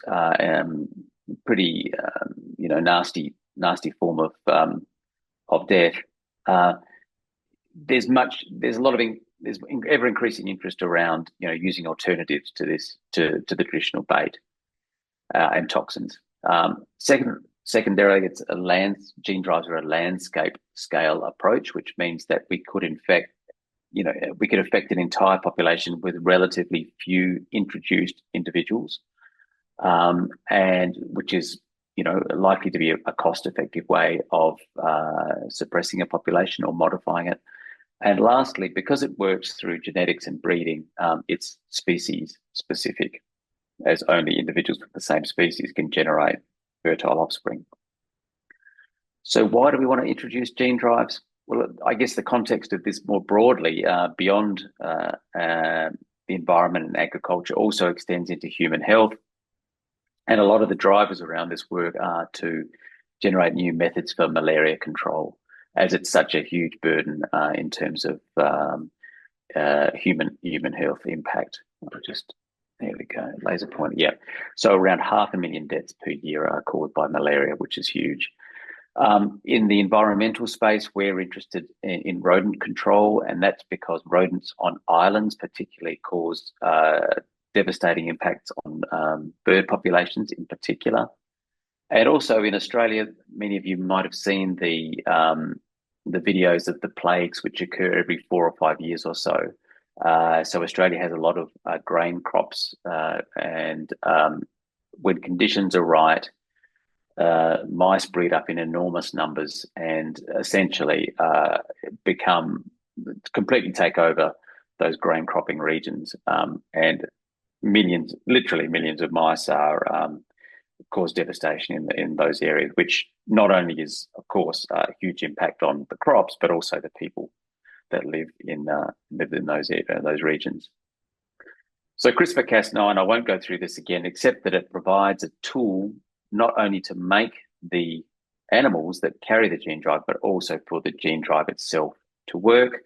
pretty, nasty form of death. There's ever increasing interest around, using alternatives to this, to the traditional bait and toxins. Secondarily, gene drives are a landscape scale approach, which means that we could affect an entire population with relatively few introduced individuals, and which is, likely to be a cost-effective way of suppressing a population or modifying it. And lastly, because it works through genetics and breeding, it's species specific, as only individuals with the same species can generate fertile offspring. So why do we want to introduce gene drives? Well, I guess the context of this more broadly, beyond the environment and agriculture, also extends into human health. And a lot of the drivers around this work are to generate new methods for malaria control, as it's such a huge burden in terms of human health impact. There we go, laser pointer. Yeah. So around 500,000 deaths per year are caused by malaria, which is huge. In the environmental space, we're interested in rodent control, and that's because rodents on islands particularly cause devastating impacts on bird populations in particular. And also in Australia, many of you might have seen the videos of the plagues which occur every 4 or 5 years or so. So Australia has a lot of grain crops, and when conditions are right, mice breed up in enormous numbers and essentially completely take over those grain cropping regions, and literally millions of mice are cause devastation in those areas, which not only is, of course, a huge impact on the crops, but also the people that live in those regions. So CRISPR-Cas9, I won't go through this again, except that it provides a tool not only to make the animals that carry the gene drive, but also for the gene drive itself to work.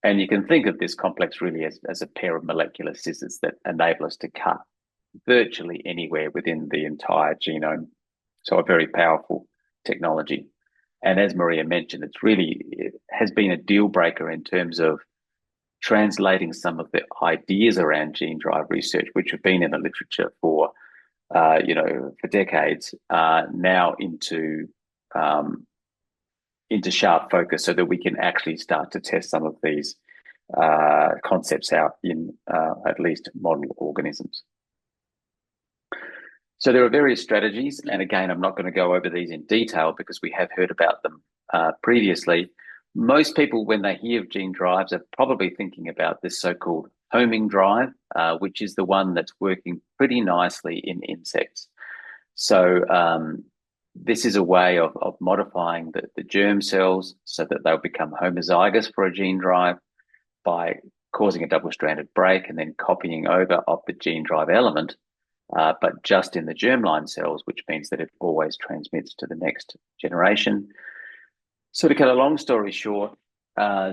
And you can think of this complex really as a pair of molecular scissors that enable us to cut virtually anywhere within the entire genome. So a very powerful technology. And as Maria mentioned, it has been a deal breaker in terms of translating some of the ideas around gene drive research, which have been in the literature for decades, now into sharp focus, so that we can actually start to test some of these concepts out in at least model organisms. So there are various strategies, and again, I'm not going to go over these in detail because we have heard about them previously. Most people, when they hear of gene drives, are probably thinking about this so-called homing drive, which is the one that's working pretty nicely in insects. So this is a way of modifying the germ cells so that they'll become homozygous for a gene drive by causing a double-stranded break and then copying over of the gene drive element, but just in the germline cells, which means that it always transmits to the next generation. So to cut a long story short,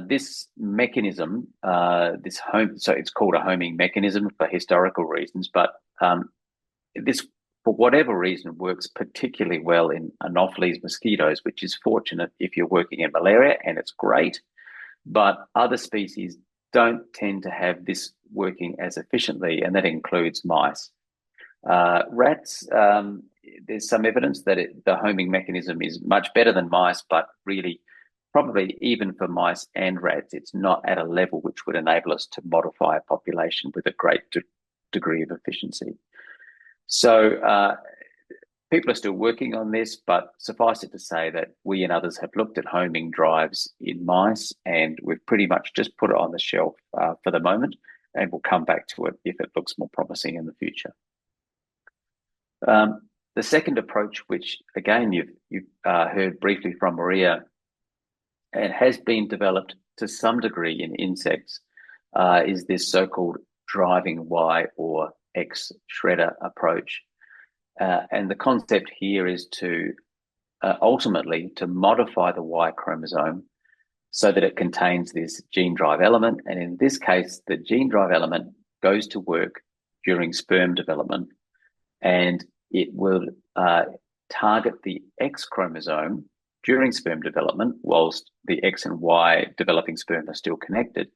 this mechanism, so it's called a homing mechanism for historical reasons, but this, for whatever reason, works particularly well in Anopheles mosquitoes, which is fortunate if you're working in malaria, and it's great. But other species don't tend to have this working as efficiently, and that includes mice. Rats, there's some evidence that the homing mechanism is much better than mice, but really, probably even for mice and rats, it's not at a level which would enable us to modify a population with a great degree of efficiency. So people are still working on this, but suffice it to say that we and others have looked at homing drives in mice, and we've pretty much just put it on the shelf for the moment, and we'll come back to it if it looks more promising in the future. The second approach, which again you've heard briefly from Maria, and has been developed to some degree in insects, is this so-called driving Y or X shredder approach. And the concept here is to ultimately to modify the Y chromosome so that it contains this gene drive element. And in this case, the gene drive element goes to work during sperm development, and it will target the X chromosome during sperm development whilst the X and Y developing sperm are still connected,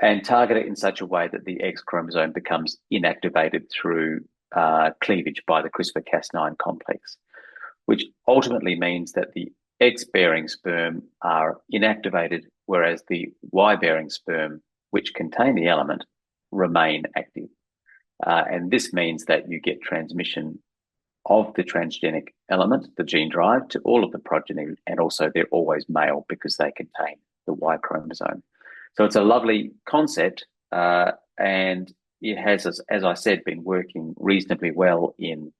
and target it in such a way that the X chromosome becomes inactivated through cleavage by the CRISPR-Cas9 complex, which ultimately means that the X-bearing sperm are inactivated, whereas the Y-bearing sperm, which contain the element, remain active. And this means that you get transmission of the transgenic element, the gene drive, to all of the progeny, and also they're always male because they contain the Y chromosome. So it's a lovely concept, and it has, as I said, been working reasonably well in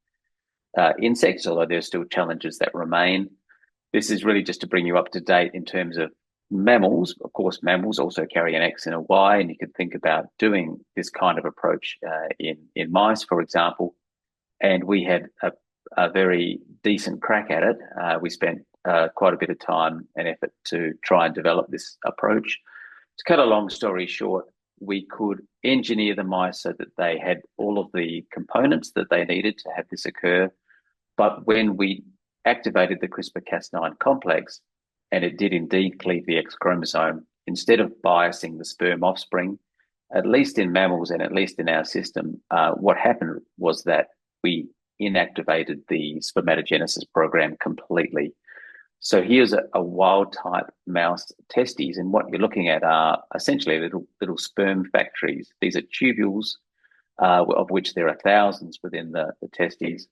insects, although there's still challenges that remain. This is really just to bring you up to date in terms of mammals. Of course, mammals also carry an X and a Y, and you can think about doing this kind of approach in mice, for example. And we had a very decent crack at it. We spent quite a bit of time and effort to try and develop this approach. To cut a long story short, we could engineer the mice so that they had all of the components that they needed to have this occur. But when we activated the CRISPR-Cas9 complex, and it did indeed cleave the X chromosome, instead of biasing the sperm offspring, at least in mammals and at least in our system, what happened was that we inactivated the spermatogenesis program completely. So here's a wild type mouse testes, and what you're looking at are essentially little sperm factories. These are tubules, of which there are thousands within the testes,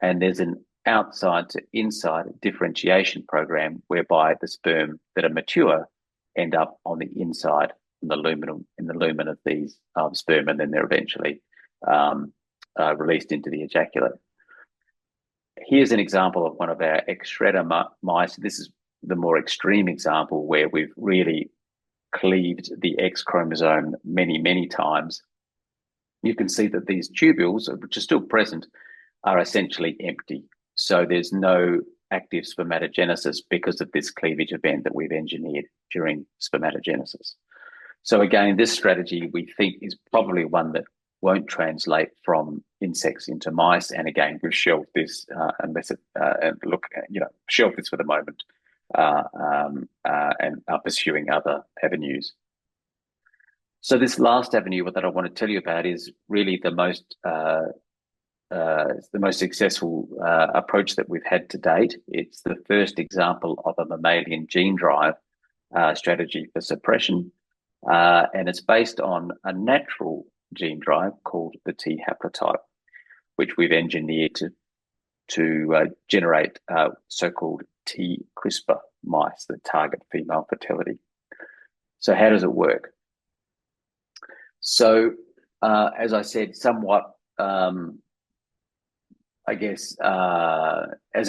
and there's an outside to inside differentiation program whereby the sperm that are mature end up on the inside in the lumen of these sperm, and then they're eventually released into the ejaculate. Here's an example of one of our X-shredder mice. This is the more extreme example where we've really cleaved the X chromosome many, many times. You can see that these tubules, which are still present, are essentially empty. So there's no active spermatogenesis because of this cleavage event that we've engineered during spermatogenesis. So again, this strategy we think is probably one that won't translate from insects into mice. And again, we've shelved this unless it shelved this for the moment and are pursuing other avenues. So this last avenue that I want to tell you about is really the most successful approach that we've had to date. It's the first example of a mammalian gene drive strategy for suppression, and it's based on a natural gene drive called the T haplotype, which we've engineered to generate so-called T CRISPR mice that target female fertility. So how does it work? So as I said, somewhat as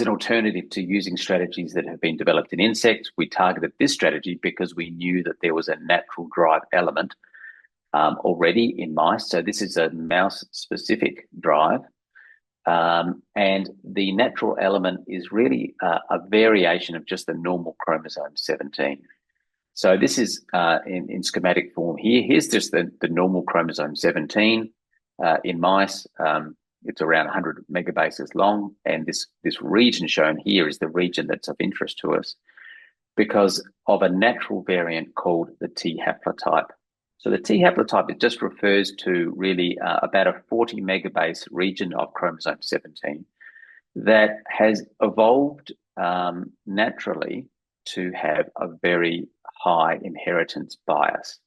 an alternative to using strategies that have been developed in insects, we targeted this strategy because we knew that there was a natural drive element already in mice. So this is a mouse-specific drive. And the natural element is really a variation of just the normal chromosome 17. So this is in schematic form here. Here's just the normal chromosome 17 in mice. It's around 100 megabases long, and this region shown here is the region that's of interest to us because of a natural variant called the T haplotype. So the T haplotype, it just refers to really about a 40 megabase region of chromosome 17 that has evolved naturally to have a very high inheritance bias.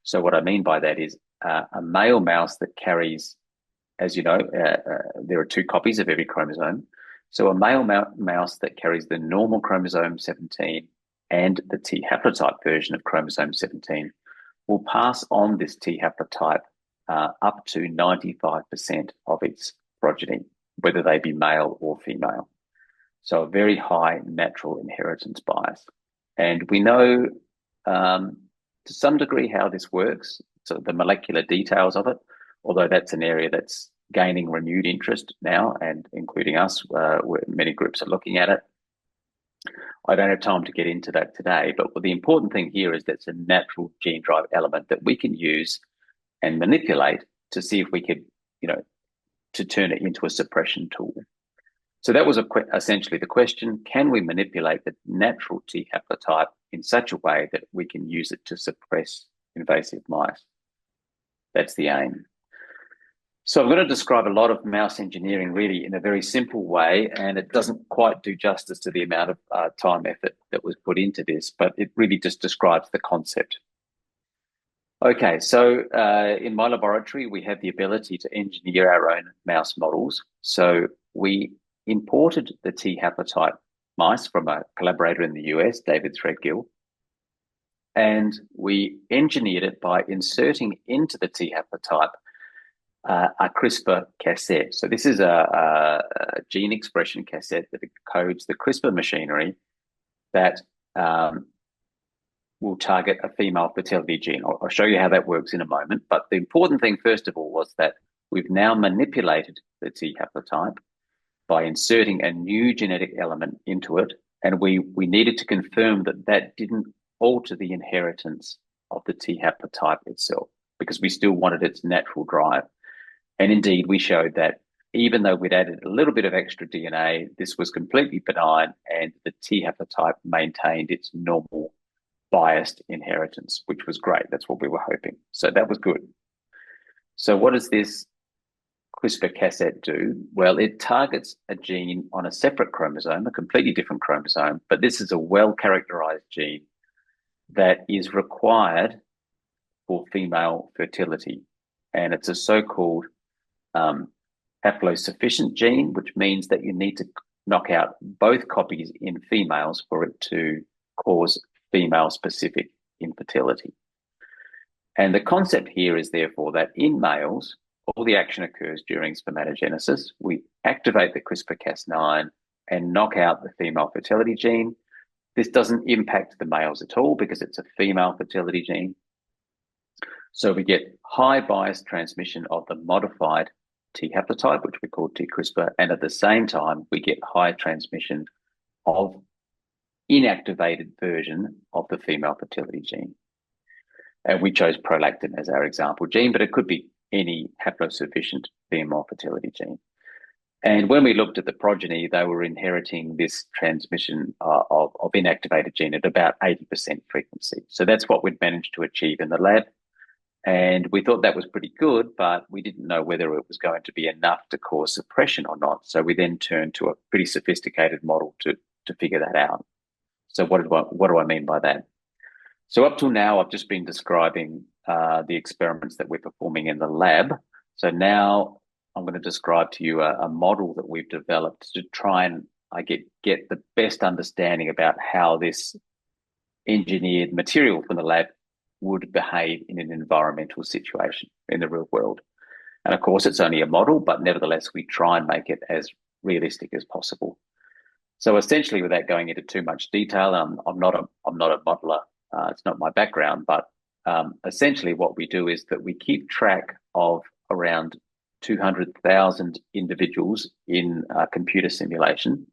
So what I mean by that is a male mouse that carries, as you know, there are 2 copies of every chromosome. So a male mouse that carries the normal chromosome 17 and the T haplotype version of chromosome 17 will pass on this T haplotype up to 95% of its progeny. whether they be male or female. So a very high natural inheritance bias. And we know to some degree how this works, so the molecular details of it, although that's an area that's gaining renewed interest now, and including us, where many groups are looking at it. I don't have time to get into that today, but the important thing here is that it's a natural gene drive element that we can use and manipulate to see if we could, to turn it into a suppression tool. So that was essentially the question: can we manipulate the natural T haplotype in such a way that we can use it to suppress invasive mice? That's the aim. So I'm going to describe a lot of mouse engineering really in a very simple way, and it doesn't quite do justice to the amount of time effort that was put into this, but it really just describes the concept. Okay, so in my laboratory, we have the ability to engineer our own mouse models. So we imported the T haplotype mice from a collaborator in the US, David Threadgill, and we engineered it by inserting into the T haplotype a CRISPR cassette. So this is a gene expression cassette that encodes the CRISPR machinery that will target a female fertility gene. I'll show you how that works in a moment. But the important thing, first of all, was that we've now manipulated the T haplotype by inserting a new genetic element into it. And we needed to confirm that that didn't alter the inheritance of the T haplotype itself, because we still wanted its natural drive. And indeed, we showed that even though we'd added a little bit of extra DNA, this was completely benign, and the T haplotype maintained its normal biased inheritance, which was great. That's what we were hoping. So that was good. So what does this CRISPR cassette do? Well, it targets a gene on a separate chromosome, a completely different chromosome, but this is a well-characterized gene that is required for female fertility. And it's a so-called haplosufficient gene, which means that you need to knock out both copies in females for it to cause female-specific infertility. And the concept here is therefore that in males, all the action occurs during spermatogenesis. We activate the CRISPR-Cas9 and knock out the female fertility gene. This doesn't impact the males at all because it's a female fertility gene. So we get high bias transmission of the modified T haplotype, which we call T-CRISPR, and at the same time, we get high transmission of inactivated version of the female fertility gene. And we chose prolactin as our example gene, but it could be any haplosufficient female fertility gene. And when we looked at the progeny, they were inheriting this transmission of inactivated gene at about 80% frequency. So that's what we'd managed to achieve in the lab. And we thought that was pretty good, but we didn't know whether it was going to be enough to cause suppression or not. So we then turned to a pretty sophisticated model to figure that out. So what do I mean by that? So up till now, I've just been describing the experiments that we're performing in the lab. So now I'm going to describe to you a model that we've developed to try and get the best understanding about how this engineered material from the lab would behave in an environmental situation in the real world. And of course, it's only a model, but nevertheless, we try and make it as realistic as possible. So essentially, without going into too much detail, I'm not a modeler. It's not my background, but essentially what we do is that we keep track of around 200,000 individuals in a computer simulation,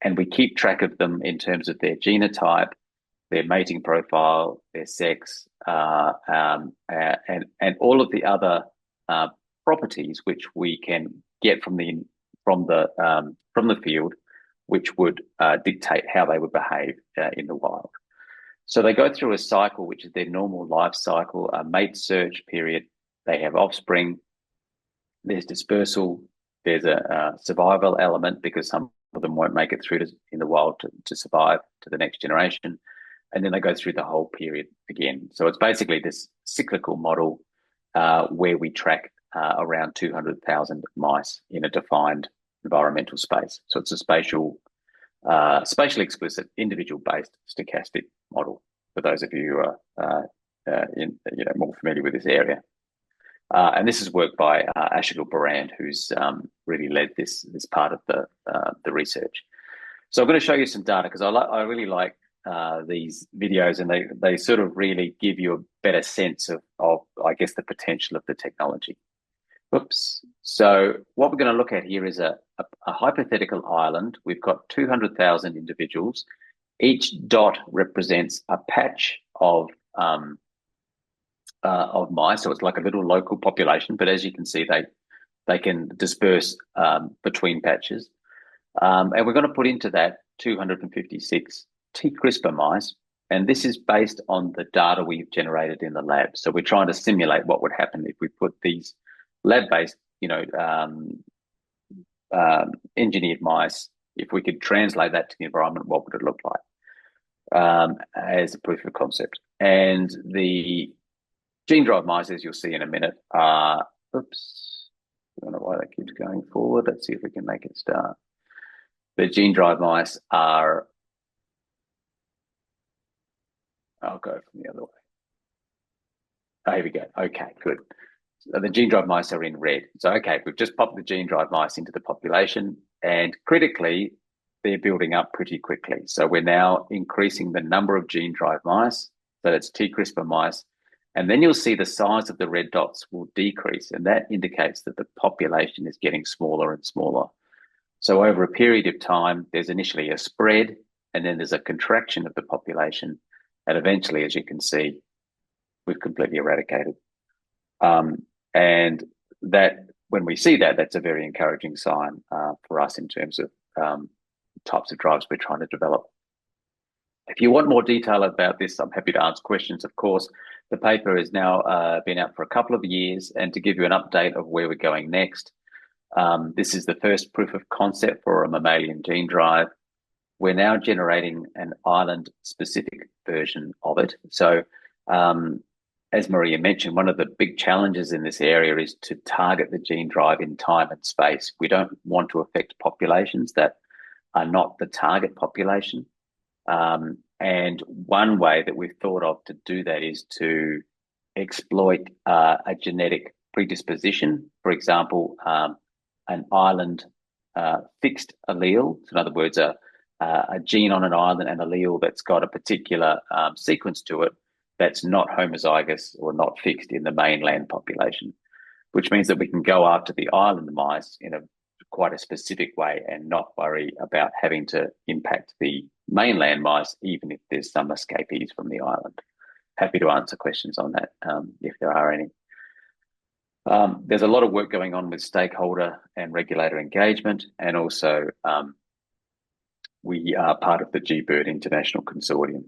and we keep track of them in terms of their genotype, their mating profile, their sex, and all of the other properties which we can get from the field, which would dictate how they would behave in the wild. So they go through a cycle, which is their normal life cycle, a mate search period. They have offspring. There's dispersal. There's a survival element because some of them won't make it through in the wild to survive to the next generation. And then they go through the whole period again. So it's basically this cyclical model where we track around 200,000 mice in a defined environmental space. So it's a spatially explicit, individual-based stochastic model for those of you who are more familiar with this area. And this is work by Ashigul Barand, who's really led this part of the research. So I'm going to show you some data because I really like these videos, and they sort of really give you a better sense of I guess the potential of the technology. Oops. So what we're going to look at here is a hypothetical island. We've got 200,000 individuals. Each dot represents a patch of mice, so it's like a little local population. But as you can see, they can disperse between patches, and we're going to put into that 256 T CRISPR mice, and this is based on the data we've generated in the lab. So we're trying to simulate what would happen if we put these lab-based, engineered mice. If we could translate that to the environment, what would it look like as a proof of concept? And the gene-drive mice, as you'll see in a minute, are, oops, I don't know why that keeps going forward. Let's see if we can make it start. The gene-drive mice are, I'll go from the other way. Oh, here we go. Okay, good. So the gene-drive mice are in red. So, okay, we've just popped the gene-drive mice into the population, and critically, they're building up pretty quickly. So we're now increasing the number of gene-drive mice, so that's T CRISPR mice, and then you'll see the size of the red dots will decrease, and that indicates that the population is getting smaller and smaller. So over a period of time, there's initially a spread, and then there's a contraction of the population, and eventually, as you can see, we've completely eradicated. And that, when we see that, that's a very encouraging sign for us in terms of types of drives we're trying to develop. If you want more detail about this, I'm happy to answer questions, of course. The paper has now been out for a couple of years, and to give you an update of where we're going next, this is the first proof of concept for a mammalian gene drive. We're now generating an island-specific version of it. So, as Maria mentioned, one of the big challenges in this area is to target the gene drive in time and space. We don't want to affect populations that are not the target population. And one way that we've thought of to do that is to exploit a genetic predisposition. For example, an island fixed allele. So in other words, a gene on an island, an allele that's got a particular sequence to it that's not homozygous or not fixed in the mainland population, which means that we can go after the island mice in quite a specific way and not worry about having to impact the mainland mice, even if there's some escapees from the island. Happy to answer questions on that if there are any. There's a lot of work going on with stakeholder and regulator engagement, and also we are part of the GBIRD International Consortium,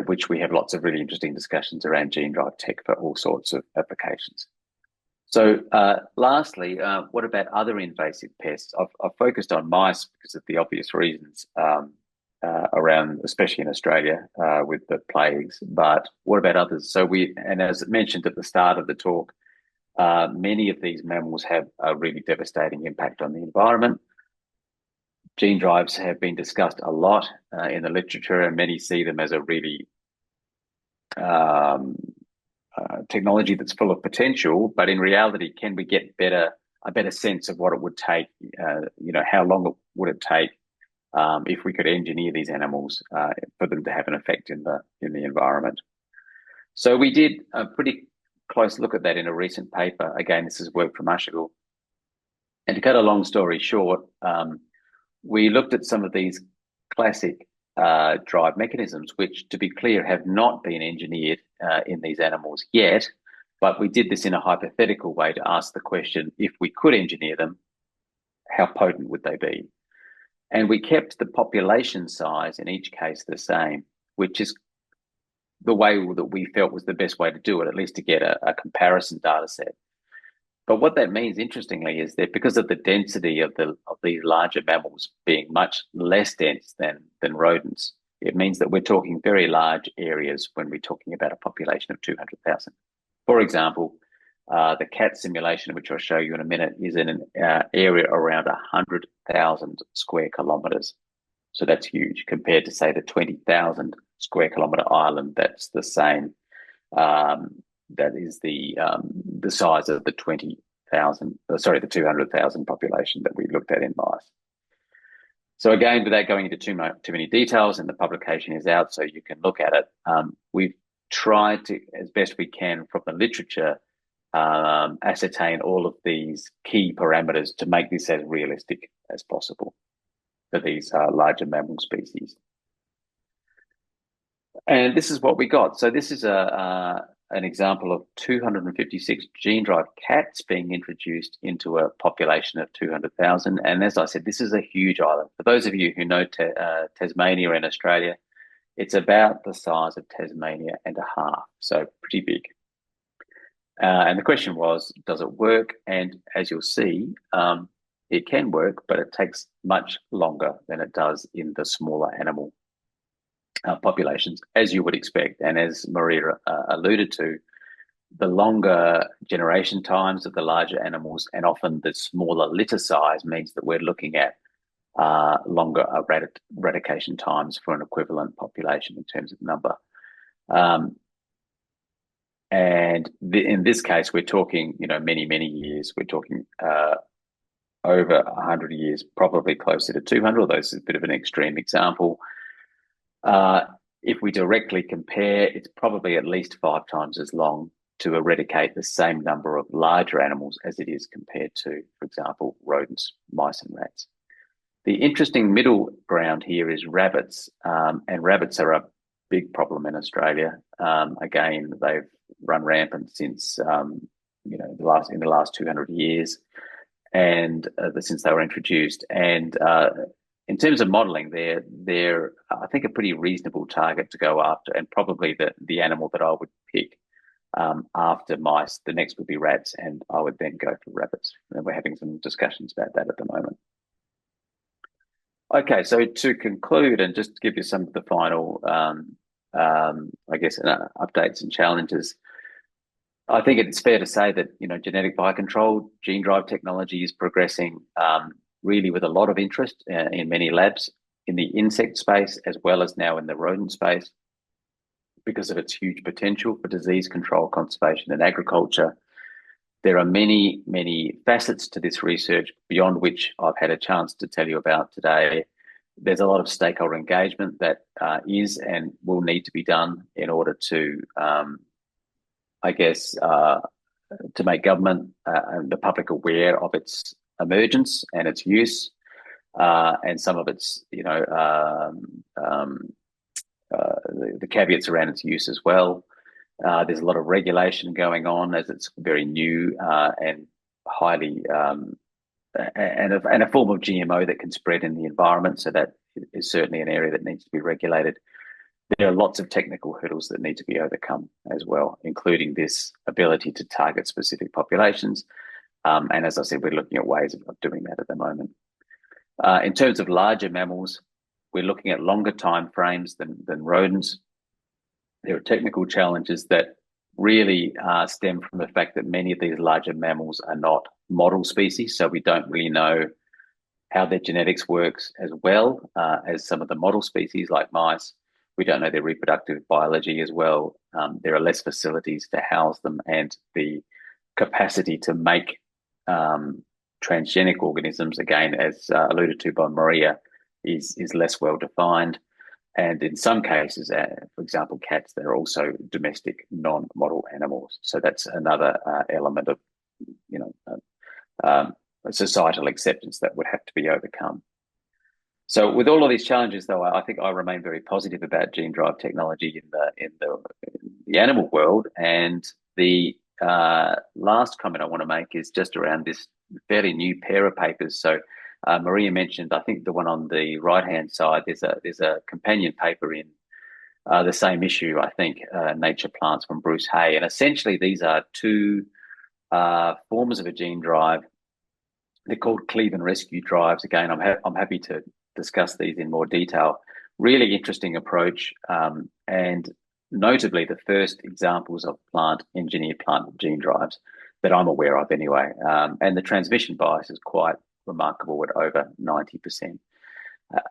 which we have lots of really interesting discussions around gene drive tech for all sorts of applications. So lastly, what about other invasive pests? I've focused on mice because of the obvious reasons around, especially in Australia with the plagues, but what about others? So and as mentioned at the start of the talk, many of these mammals have a really devastating impact on the environment. Gene drives have been discussed a lot in the literature, and many see them as a really technology that's full of potential. But in reality, can we get a better sense of what it would take? How long would it take if we could engineer these animals for them to have an effect in the environment? So we did a pretty close look at that in a recent paper. Again, this is work from Ashigul. And to cut a long story short, we looked at some of these classic drive mechanisms, which, to be clear, have not been engineered in these animals yet. But we did this in a hypothetical way to ask the question, if we could engineer them, how potent would they be? And we kept the population size in each case the same, which is the way that we felt was the best way to do it, at least to get a comparison data set. But what that means, interestingly, is that because of the density of these larger mammals being much less dense than rodents, it means that we're talking very large areas when we're talking about a population of 200,000. For example, the cat simulation, which I'll show you in a minute, is in an area around 100,000 square kilometres. So that's huge compared to, say, the 20,000 square kilometre island that's the same that is the size of the 200,000 population that we looked at in mice. So again, without going into too many details, and the publication is out, so you can look at it. We've tried to, as best we can from the literature, ascertain all of these key parameters to make this as realistic as possible for these larger mammal species. And this is what we got. So this is an example of 256 gene-drive cats being introduced into a population of 200,000. And as I said, this is a huge island. For those of you who know Tasmania in Australia, it's about the size of Tasmania and a half, so pretty big. And the question was, does it work? And as you'll see, it can work, but it takes much longer than it does in the smaller animal populations, as you would expect. And as Maria alluded to, the longer generation times of the larger animals and often the smaller litter size means that we're looking at longer eradication times for an equivalent population in terms of number. And in this case, we're talking, many, many years. We're talking over 100 years, probably closer to 200, although this is a bit of an extreme example. If we directly compare, it's probably at least 5 times as long to eradicate the same number of larger animals as it is compared to, for example, rodents, mice, and rats. The interesting middle ground here is rabbits, and rabbits are a big problem in Australia. Again, they've run rampant since in the last 200 years, and since they were introduced. And in terms of modelling, they're I think a pretty reasonable target to go after, and probably the animal that I would pick after mice. The next would be rats, and I would then go for rabbits. And we're having some discussions about that at the moment. Okay, so to conclude and just give you some of the final, updates and challenges, I think it's fair to say that genetic biocontrol, gene drive technology is progressing really with a lot of interest in many labs in the insect space as well as now in the rodent space because of its huge potential for disease control, conservation, and agriculture. There are many, many facets to this research beyond which I've had a chance to tell you about today. There's a lot of stakeholder engagement that is and will need to be done in order to, to make government and the public aware of its emergence and its use, and some of its, the caveats around its use as well. There's a lot of regulation going on as it's very new and highly and a form of GMO that can spread in the environment. So that is certainly an area that needs to be regulated. There are lots of technical hurdles that need to be overcome as well, including this ability to target specific populations. And as I said, we're looking at ways of doing that at the moment. In terms of larger mammals, we're looking at longer time frames than rodents. There are technical challenges that really stem from the fact that many of these larger mammals are not model species, so we don't really know how their genetics works as well as some of the model species like mice. We don't know their reproductive biology as well. There are less facilities to house them, and the capacity to make transgenic organisms, again, as alluded to by Maria, is less well defined. And in some cases, for example, cats, they're also domestic non-model animals. So that's another element of, societal acceptance that would have to be overcome. So with all of these challenges, though, I think I remain very positive about gene drive technology in the animal world. And the last comment I want to make is just around this fairly new pair of papers. So Maria mentioned, I think the one on the right-hand side, there's a companion paper in the same issue, I think, Nature Plants from Bruce Hay. And essentially, these are two forms of a gene drive. They're called cleave and rescue drives. Again, I'm happy to discuss these in more detail. Really interesting approach, and notably the first examples of engineered plant gene drives that I'm aware of anyway. And the transmission bias is quite remarkable at over 90%.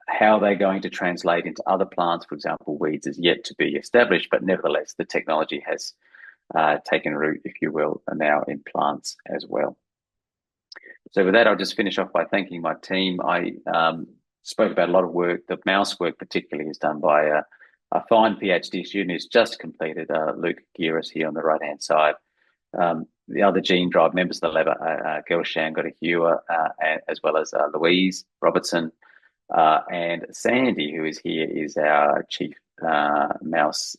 How they're going to translate into other plants, for example, weeds, is yet to be established, but nevertheless, the technology has taken root, if you will, and now in plants as well. So with that, I'll just finish off by thanking my team. I spoke about a lot of work. The mouse work particularly is done by a fine PhD student who's just completed, Luke Giras here on the right-hand side. The other gene drive members of the lab are Gelshan Godahua, as well as Louise Robertson, and Sandy, who is here, is our chief mouse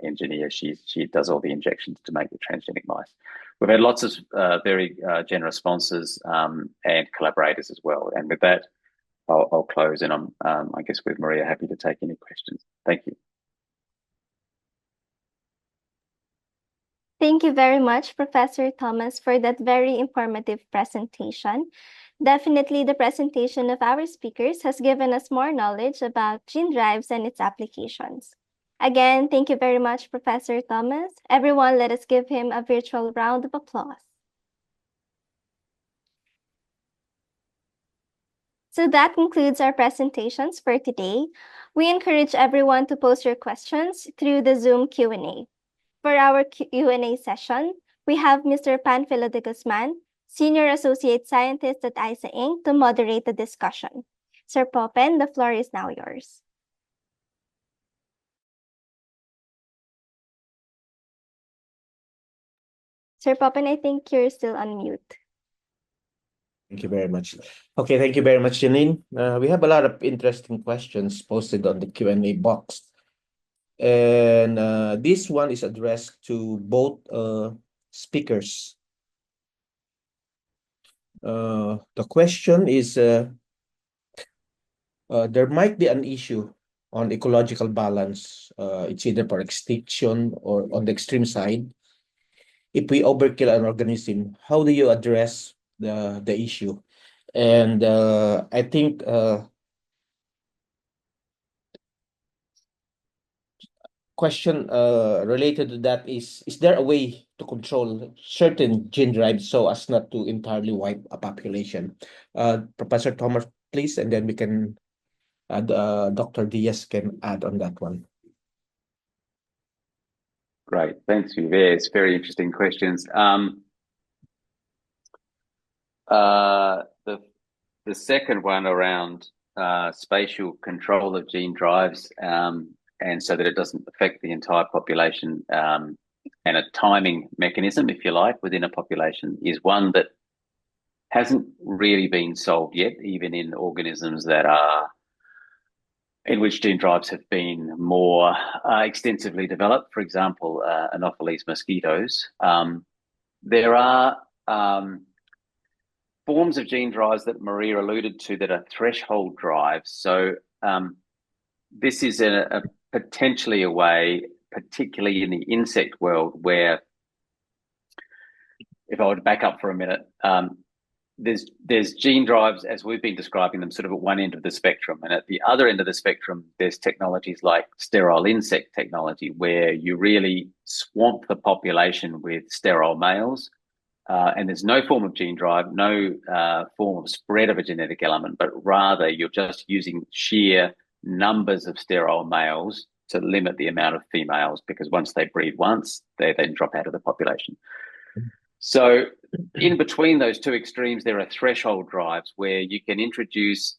engineer. She does all the injections to make the transgenic mice. We've had lots of very generous sponsors and collaborators as well. And with that, I'll close, and I'm, I guess, with Maria, happy to take any questions. Thank you. Thank you very much, Professor Thomas, for that very informative presentation. Definitely, the presentation of our speakers has given us more knowledge about gene drives and its applications. Again, thank you very much, Professor Thomas. Everyone, let us give him a virtual round of applause. So that concludes our presentations for today. We encourage everyone to post your questions through the Zoom Q&A. For our Q&A session, we have Mr. Panfilo de Guzman, Senior Associate Scientist at ISAAA Inc., to moderate the discussion. Sir Popen, the floor is now yours. Sir Popen, I think you're still on mute. Thank you very much. Okay, thank you very much, Janine. We have a lot of interesting questions posted on the Q&A box. And this one is addressed to both speakers. The question is, there might be an issue on ecological balance. It's either for extinction or on the extreme side. If we overkill an organism, how do you address the issue? And I think question related to that is there a way to control certain gene drives so as not to entirely wipe a population? Professor Thomas, please, and then we can Dr. Diaz can add on that one. Great, thanks, Vivek. It's very interesting questions. The second one around spatial control of gene drives, and so that it doesn't affect the entire population, and a timing mechanism, if you like, within a population, is one that hasn't really been solved yet, even in organisms that are in which gene drives have been more extensively developed. For example, Anopheles mosquitoes. There are forms of gene drives that Maria alluded to that are threshold drives. So this is potentially a way, particularly in the insect world, where, if I were to back up for a minute, there's gene drives, as we've been describing them, sort of at one end of the spectrum. And at the other end of the spectrum, there's technologies like sterile insect technology, where you really swamp the population with sterile males. And there's no form of gene drive, no form of spread of a genetic element, but rather you're just using sheer numbers of sterile males to limit the amount of females, because once they breed once, they then drop out of the population. So in between those two extremes, there are threshold drives where you can introduce,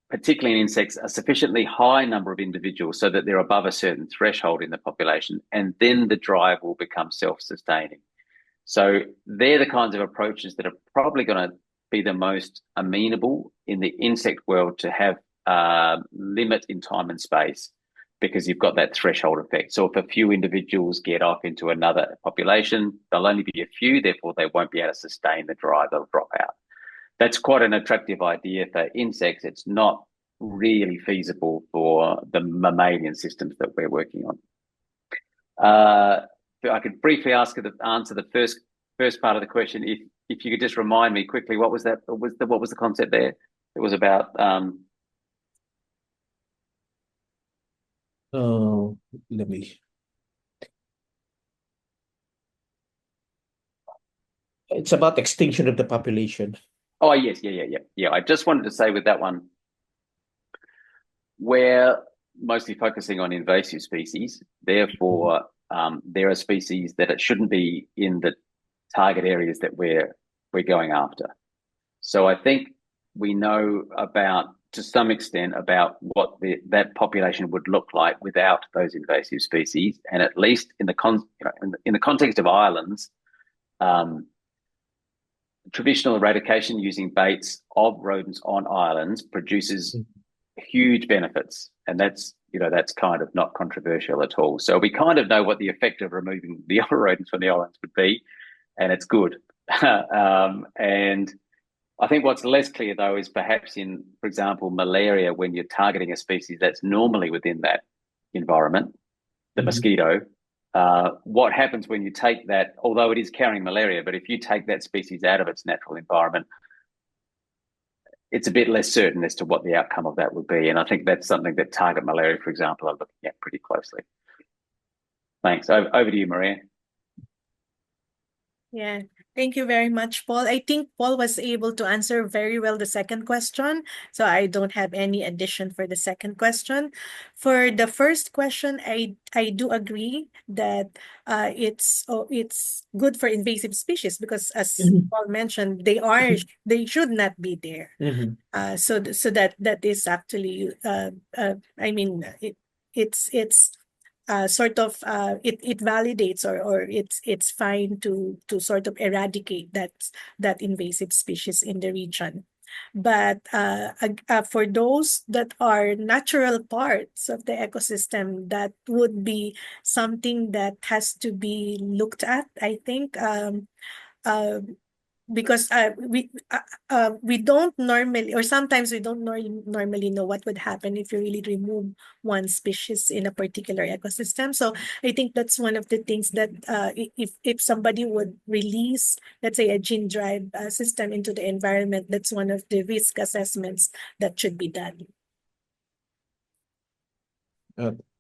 particularly in insects, a sufficiently high number of individuals so that they're above a certain threshold in the population, and then the drive will become self-sustaining. So they're the kinds of approaches that are probably going to be the most amenable in the insect world to have limit in time and space, because you've got that threshold effect. So if a few individuals get off into another population, there'll only be a few, therefore they won't be able to sustain the drive, they'll drop out. That's quite an attractive idea for insects. It's not really feasible for the mammalian systems that we're working on. I could briefly answer the first part of the question. If you could just remind me quickly, what was that? What was the concept there? It was about. Let me. It's about extinction of the population. Oh yes, yeah. I just wanted to say with that one, we're mostly focusing on invasive species. Therefore, there are species that it shouldn't be in the target areas that we're going after. So I think we know about, to some extent, about what that population would look like without those invasive species, and at least in the context of islands, traditional eradication using baits of rodents on islands produces huge benefits, and that's kind of not controversial at all. So we kind of know what the effect of removing the other rodents from the islands would be, and it's good. And I think what's less clear, though, is perhaps in, for example, malaria, when you're targeting a species that's normally within that environment, the mosquito, what happens when you take that, although it is carrying malaria, but if you take that species out of its natural environment, it's a bit less certain as to what the outcome of that would be. And I think that's something that target malaria, for example, are looking at pretty closely. Thanks. Over to you, Maria. Yeah, thank you very much, Paul. I think Paul was able to answer very well the second question, so I don't have any addition for the second question. For the first question, I do agree that it's good for invasive species because, as Paul mentioned, they should not be there. So that is actually I mean it's sort of it validates or it's fine to sort of eradicate that invasive species in the region. But for those that are natural parts of the ecosystem, that would be something that has to be looked at, I think. Because we don't normally, or sometimes we don't normally know what would happen if you really remove one species in a particular ecosystem. So I think that's one of the things that if somebody would release, let's say, a gene drive system into the environment, that's one of the risk assessments that should be done.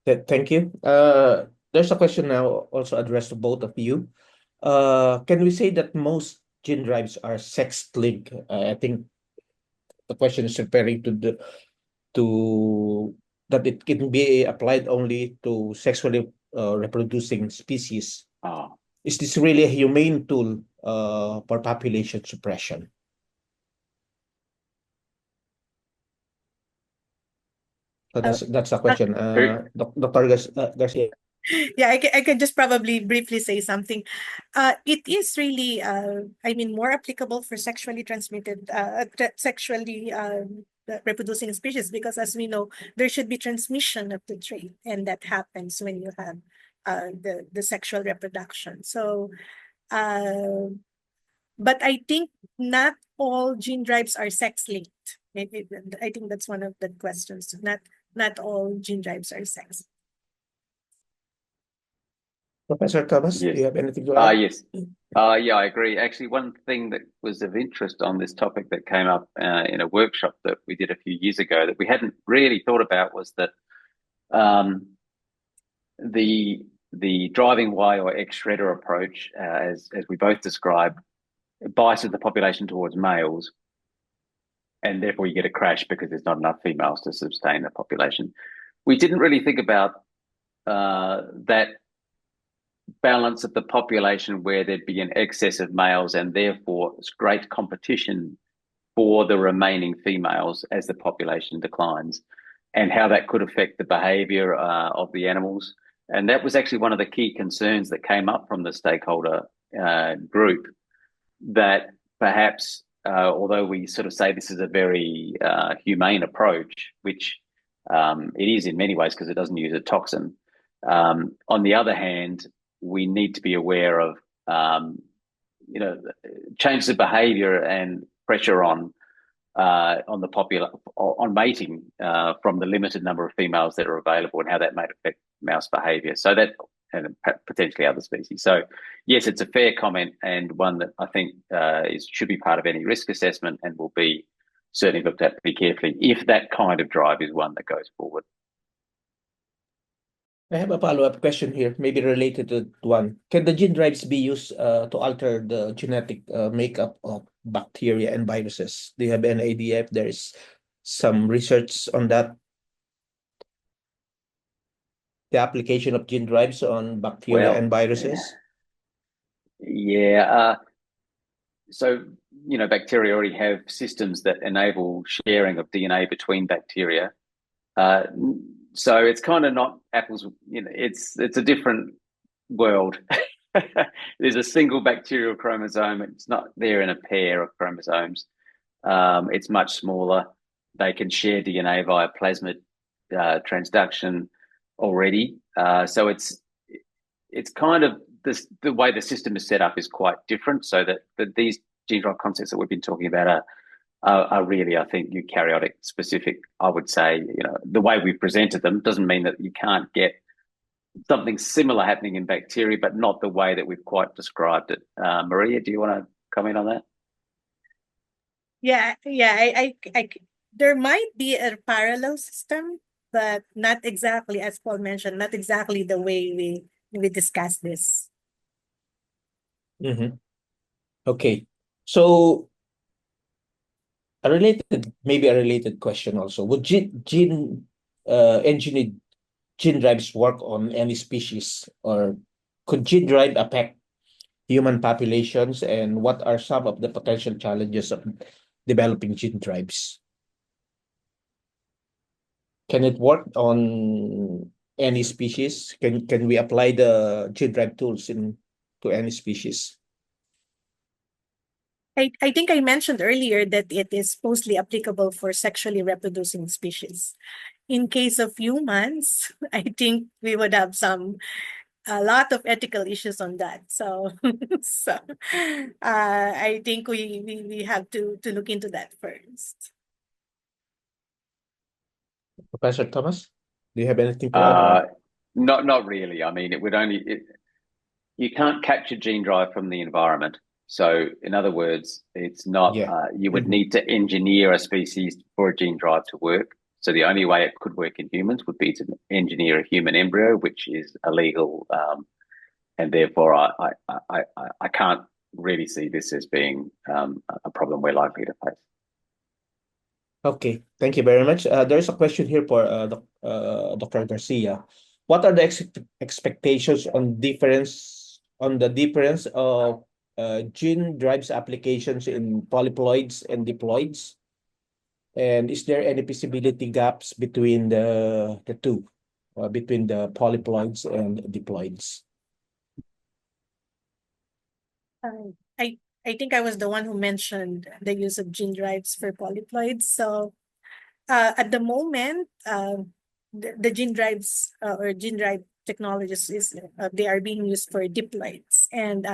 Thank you. There's a question now also addressed to both of you. Can we say that most gene drives are sex-linked? I think the question is referring to that it can be applied only to sexually reproducing species. Is this really a humane tool for population suppression? So that's a question. Dr. Garcia. Yeah, I can just probably briefly say something. It is really, I mean, more applicable for sexually transmitted, sexually reproducing species, because as we know, there should be transmission of the trait, and that happens when you have the sexual reproduction. So, but I think not all gene drives are sex-linked. Maybe I think that's one of the questions. Not all gene drives are sex. Professor Thomas, yes. Do you have anything to add? Yes. Yeah, I agree. Actually, one thing that was of interest on this topic that came up in a workshop that we did a few years ago that we hadn't really thought about was that the driving Y or X shredder approach, as we both described, biases the population towards males, and therefore you get a crash because there's not enough females to sustain the population. We didn't really think about that balance of the population where there'd be an excess of males and therefore great competition for the remaining females as the population declines, and how that could affect the behavior of the animals. And that was actually one of the key concerns that came up from the stakeholder group, that perhaps although we sort of say this is a very humane approach, which it is in many ways because it doesn't use a toxin, on the other hand, we need to be aware of changes of behavior and pressure on mating from the limited number of females that are available, and how that might affect mouse behavior. So that, and potentially other species. So yes, it's a fair comment, and one that I think should be part of any risk assessment and will be certainly looked at pretty carefully if that kind of drive is one that goes forward. I have a follow-up question here, maybe related to one. Can the gene drives be used to alter the genetic makeup of bacteria and viruses? Do you have any idea if there is some research on that? the application of gene drives on bacteria Well, and viruses? Yeah. So, bacteria already have systems that enable sharing of DNA between bacteria. Uh, so it's kind of not apples. It's a different world. There's a single bacterial chromosome. It's not there in a pair of chromosomes. It's much smaller. They can share DNA via plasmid transduction already. So it's kind of the way the system is set up is quite different. So that these gene drive concepts that we've been talking about are really, I think, eukaryotic specific. I would say, the way we presented them doesn't mean that you can't get something similar happening in bacteria, but not the way that we've quite described it. Maria, do you want to comment on that? Yeah, yeah. There might be a parallel system, but not exactly, as Paul mentioned, not exactly the way we discuss this. Mm-hmm. Okay. So maybe a related question also. Would engineered gene drives work on any species, or could gene drive affect human populations, and what are some of the potential challenges of developing gene drives? Can it work on any species? Can we apply the gene drive tools to any species? I think I mentioned earlier that it is mostly applicable for sexually reproducing species. In case of humans, I think we would have a lot of ethical issues on that. So, so I think we have to look into that first. Professor Thomas, do you have anything to add? Not really. I mean, you can't capture gene drive from the environment. So, in other words, it's not. Yeah. You would need to engineer a species for a gene drive to work. So the only way it could work in humans would be to engineer a human embryo, which is illegal, and therefore I can't really see this as being a problem we're likely to face. Okay, thank you very much. There's a question here for Dr. Garcia. What are the expectations on the difference of gene drives applications in polyploids and diploids? And is there any visibility gaps between the two, between the polyploids and diploids? I think I was the one who mentioned the use of gene drives for polyploids. So at the moment, the gene drives or gene drive technologies they are being used for diploids, and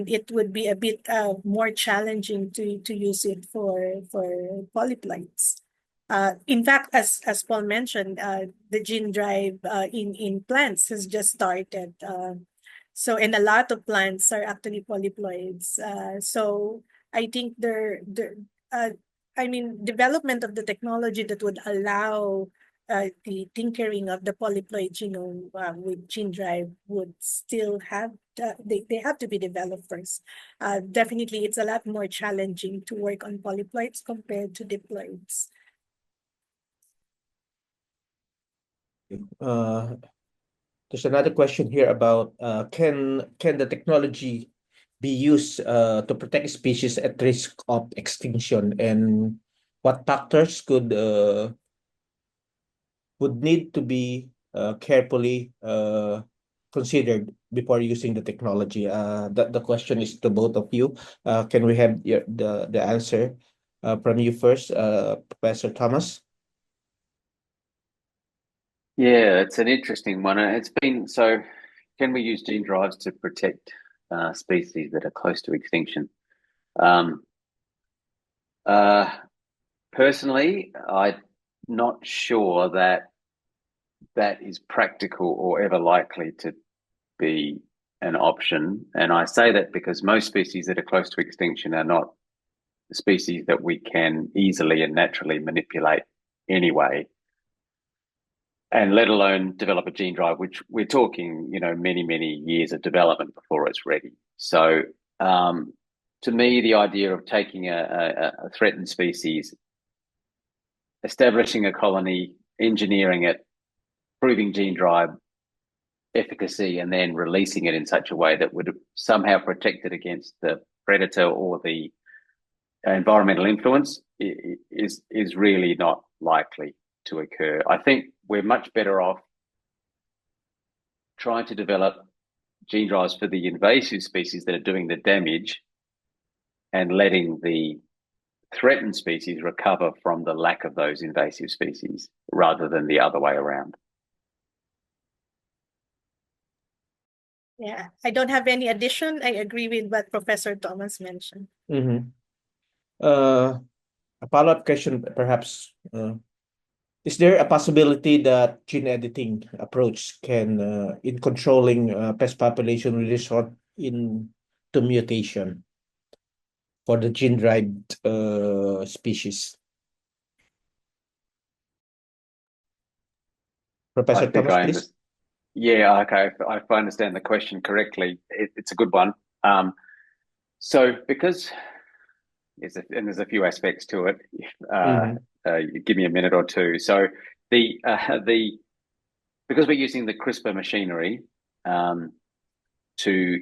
it would be a bit more challenging to use it for polyploids. In fact, as Paul mentioned, the gene drive in plants has just started. So, and a lot of plants are actually polyploids. So I think uh, development of the technology that would allow the tinkering of the polyploid genome with gene drive would still have, they have to be developed first. Definitely, it's a lot more challenging to work on polyploids compared to diploids. There's another question here about can the technology be used to protect species at risk of extinction, and what factors would need to be carefully considered before using the technology? The question is to both of you. Can we have the answer from you first, Professor Thomas? Yeah, it's an interesting one. It's been so. Can we use gene drives to protect species that are close to extinction? Personally, I'm not sure that is practical or ever likely to be an option. And I say that because most species that are close to extinction are not species that we can easily and naturally manipulate anyway, and let alone develop a gene drive, which we're talking, many, many years of development before it's ready. So to me, the idea of taking a threatened species, establishing a colony, engineering it, proving gene drive efficacy and then releasing it in such a way that would somehow protect it against the predator or the environmental influence is really not likely to occur. I think we're much better off trying to develop gene drives for the invasive species that are doing the damage and letting the threatened species recover from the lack of those invasive species rather than the other way around. Yeah, I don't have any addition. I agree with what Professor Thomas mentioned. Mm-hmm. A follow-up question, perhaps. Is there a possibility that gene editing approach can, in controlling pest population, result in to mutation for the gene-derived species? Professor Thomas, please. Yeah, okay. If I understand the question correctly, it's a good one. So because there's a few aspects to it. Give me a minute or two. So because we're using the CRISPR machinery to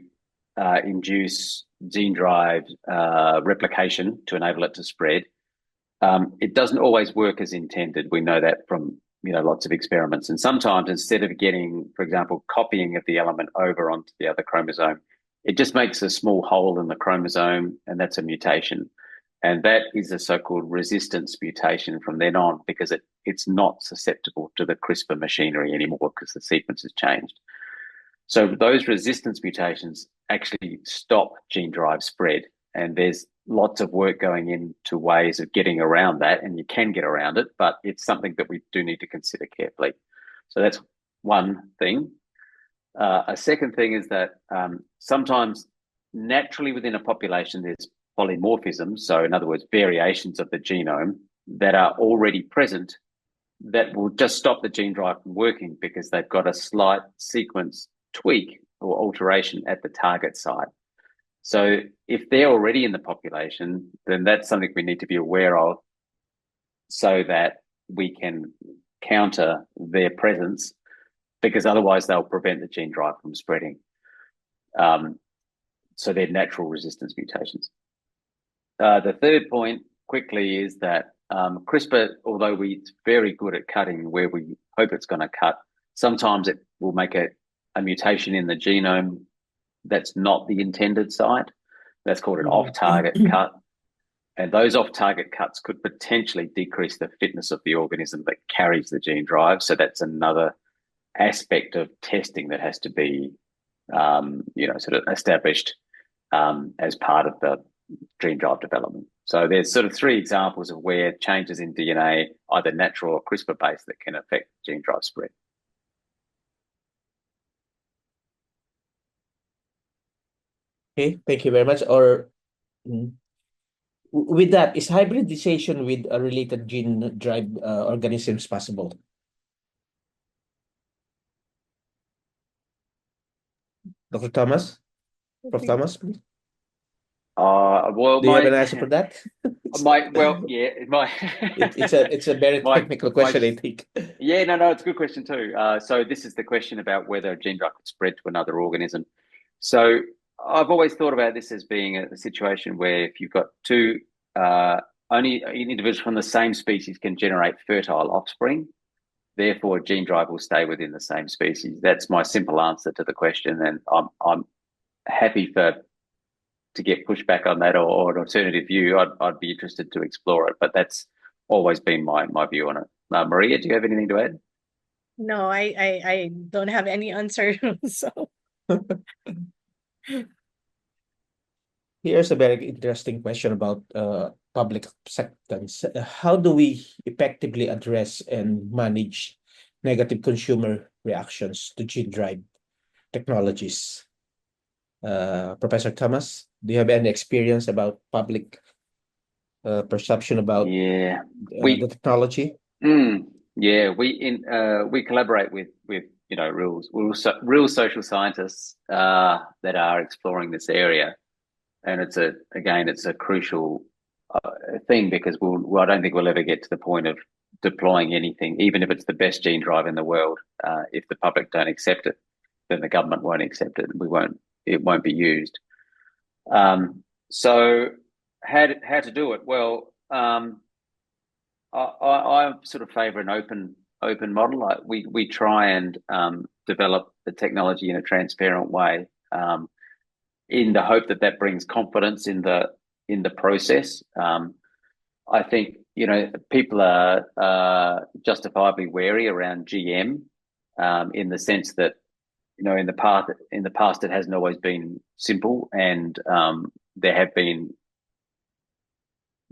induce gene drive replication to enable it to spread, it doesn't always work as intended. We know that from lots of experiments. And sometimes instead of getting, for example, copying of the element over onto the other chromosome, it just makes a small hole in the chromosome, and that's a mutation. And that is a so-called resistance mutation from then on, because it's not susceptible to the CRISPR machinery anymore because the sequence has changed. So those resistance mutations actually stop gene drive spread. And there's lots of work going into ways of getting around that, and you can get around it, but it's something that we do need to consider carefully. So that's one thing. A second thing is that sometimes naturally within a population there's polymorphism, so in other words, variations of the genome that are already present that will just stop the gene drive from working because they've got a slight sequence tweak or alteration at the target site. So if they're already in the population, then that's something we need to be aware of so that we can counter their presence, because otherwise they'll prevent the gene drive from spreading. So they're natural resistance mutations. The third point quickly is that CRISPR, although it's very good at cutting where we hope it's going to cut, sometimes it will make a mutation in the genome that's not the intended site. That's called an off-target cut. And those off-target cuts could potentially decrease the fitness of the organism that carries the gene drive. So that's another aspect of testing that has to be, sort of established as part of the gene drive development. So there's sort of three examples of where changes in DNA, either natural or CRISPR-based, that can affect gene drive spread. Okay, thank you very much. Or with that, is hybridization with a related gene drive organisms possible? Dr. Thomas? Prof. Thomas, please? Well, do you have an answer for that? It's a very technical question, I think. Yeah, no, it's a good question too. So this is the question about whether a gene drive could spread to another organism. So I've always thought about this as being a situation where if you've got two, only individuals from the same species can generate fertile offspring. Therefore, a gene drive will stay within the same species. That's my simple answer to the question, and I'm happy to get pushback on that or an alternative view. I'd be interested to explore it, but that's always been my view on it. Maria, do you have anything to add? No, I don't have any answer. So here's a very interesting question about public acceptance. How do we effectively address and manage negative consumer reactions to gene drive technologies? Professor Thomas, do you have any experience about public perception about the technology? Yeah, we collaborate with real social scientists that are exploring this area, and it's a crucial thing, because I don't think we'll ever get to the point of deploying anything, even if it's the best gene drive in the world. If the public don't accept it, then the government won't accept it. It won't be used. So how to do it? Well, I sort of favour an open model. Like we try and develop the technology in a transparent way, in the hope that brings confidence in the process. I think people are justifiably wary around GM, in the sense that in the past it hasn't always been simple, and there have been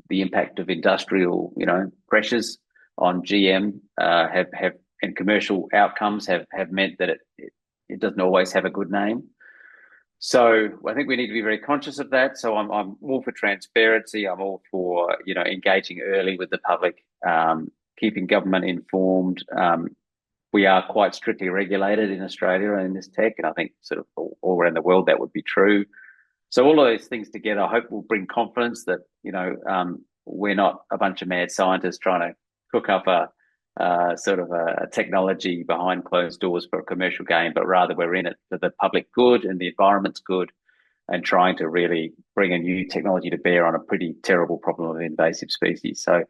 the impact of industrial pressures on GM have and commercial outcomes have meant that it doesn't always have a good name. So I think we need to be very conscious of that. So I'm all for transparency. I'm all for engaging early with the public, keeping government informed. We are quite strictly regulated in Australia in this tech, and I think sort of all around the world that would be true. So all of those things together, I hope will bring confidence that we're not a bunch of mad scientists trying to cook up a sort of a technology behind closed doors for a commercial gain, but rather we're in it for the public good and the environment's good, and trying to really bring a new technology to bear on a pretty terrible problem of invasive species. So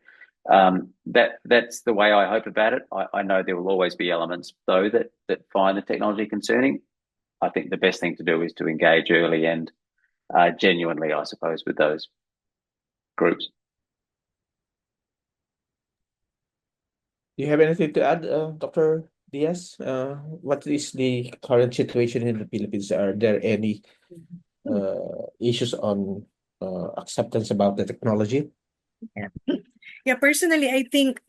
that's the way I hope about it. I know there will always be elements though that find the technology concerning. I think the best thing to do is to engage early and genuinely, I suppose, with those groups. Do you have anything to add, Dr. Diaz? What is the current situation in the Philippines? Are there any issues on acceptance about the technology? Yeah, personally, I think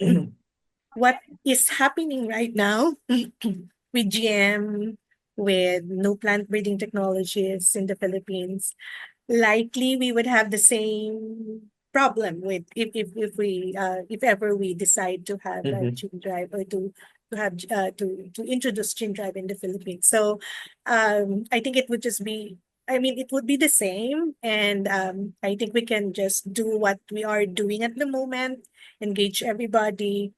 what is happening right now with GM, with no plant breeding technologies in the Philippines, likely we would have the same problem with if ever we decide to have a gene drive, or to introduce gene drive in the Philippines. So I think it would just be, it would be the same, and I think we can just do what we are doing at the moment, engage everybody.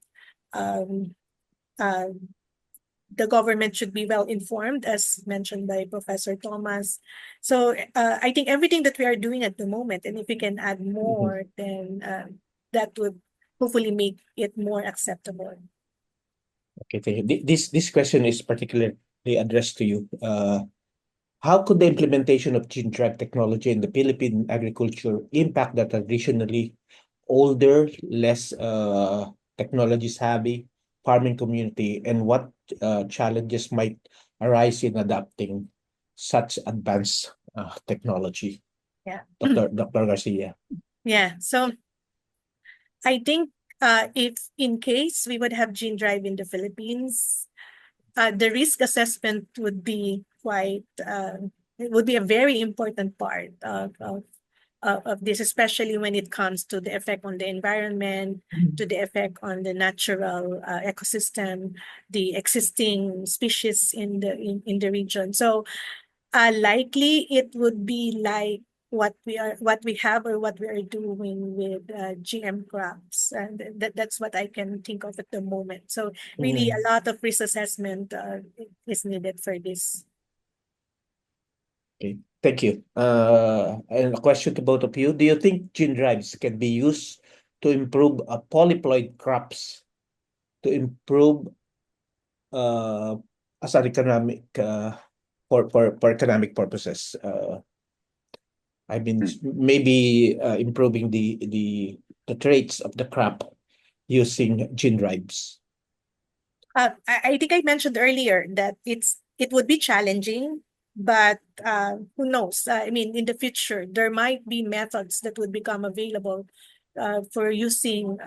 The government should be well informed, as mentioned by Professor Thomas. So I think everything that we are doing at the moment, and if we can add more, then that would hopefully make it more acceptable. Okay, thank you. This question is particularly addressed to you. How could the implementation of gene drive technology in the Philippine agriculture impact the traditionally older, less technology savvy farming community, and what challenges might arise in adopting such advanced technology? Yeah. Dr. Garcia. Yeah, so I think if in case we would have gene drive in the Philippines, the risk assessment would be it would be a very important part of this, especially when it comes to the effect on the environment, to the effect on the natural ecosystem, the existing species in the region. So likely it would be like what we have or what we are doing with GM crops, and that's what I can think of at the moment. So really a lot of risk assessment is needed for this. Okay, thank you. And a question to both of you. Do you think gene drives can be used to improve polyploid crops, to improve as an economic for economic purposes? Maybe improving the traits of the crop using gene drives. I think I mentioned earlier that it would be challenging, but who knows? In the future, there might be methods that would become available for using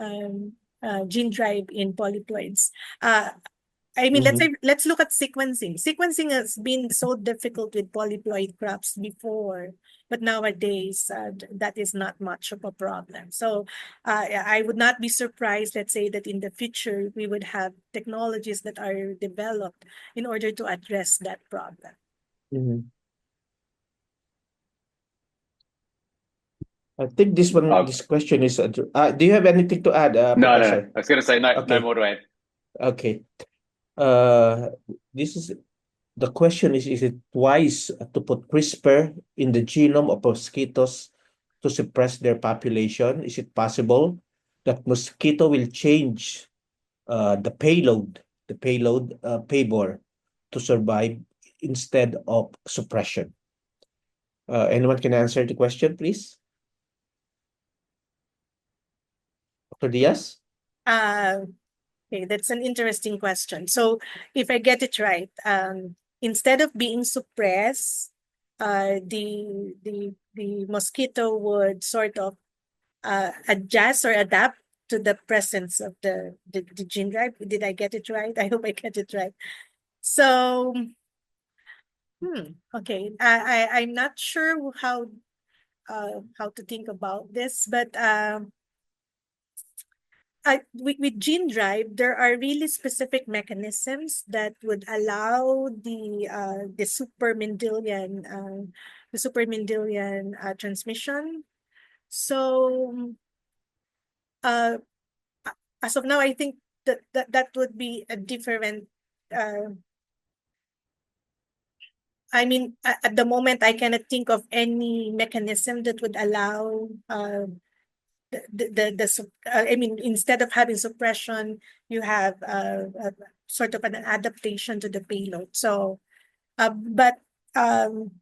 gene drive in polyploids. Let's look at sequencing. Sequencing has been so difficult with polyploid crops before, but nowadays that is not much of a problem. So I would not be surprised, let's say, that in the future we would have technologies that are developed in order to address that problem. I think this question is. Do you have anything to add, No. Professor? I was going to say no. Okay. No more to add. Okay. This is the question is it wise to put CRISPR in the genome of mosquitoes to suppress their population? Is it possible that mosquito will change the payload payload to survive instead of suppression? Anyone can answer the question, please? Dr. Diaz? Okay, that's an interesting question. So if I get it right, instead of being suppressed, the mosquito would sort of adjust or adapt to the presence of the gene drive. Did I get it right? I hope I get it right. So, okay. I'm not sure how to think about this, but with gene drive, there are really specific mechanisms that would allow the super Mendelian transmission. So as of now, I think that would be a different. I mean, at the moment, I cannot think of any mechanism that would allow I mean, instead of having suppression, you have sort of an adaptation to the payload. So, but so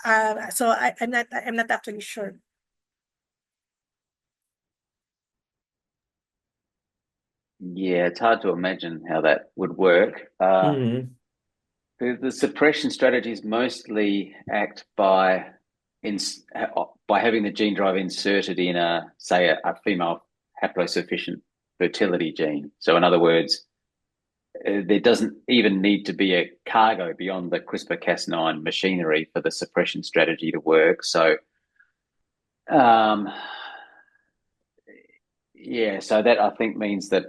I'm not actually sure. Yeah, it's hard to imagine how that would work. The suppression strategies mostly act by having the gene drive inserted in a female haplosufficient fertility gene. So in other words, there doesn't even need to be a cargo beyond the CRISPR-Cas9 machinery for the suppression strategy to work. So, yeah, so that I think means that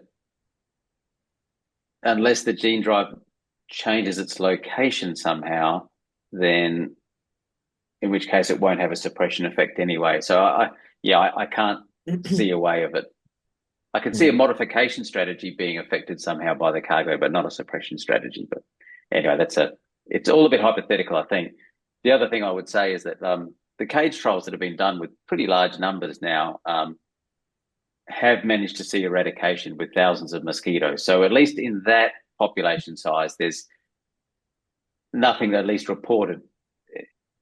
unless the gene drive changes its location somehow, then in which case it won't have a suppression effect anyway. So I can't see a way of it. I can see a modification strategy being affected somehow by the cargo, but not a suppression strategy. But anyway, it's all a bit hypothetical, I think. The other thing I would say is that the cage trials that have been done with pretty large numbers now have managed to see eradication with thousands of mosquitoes. So at least in that population size, there's nothing at least reported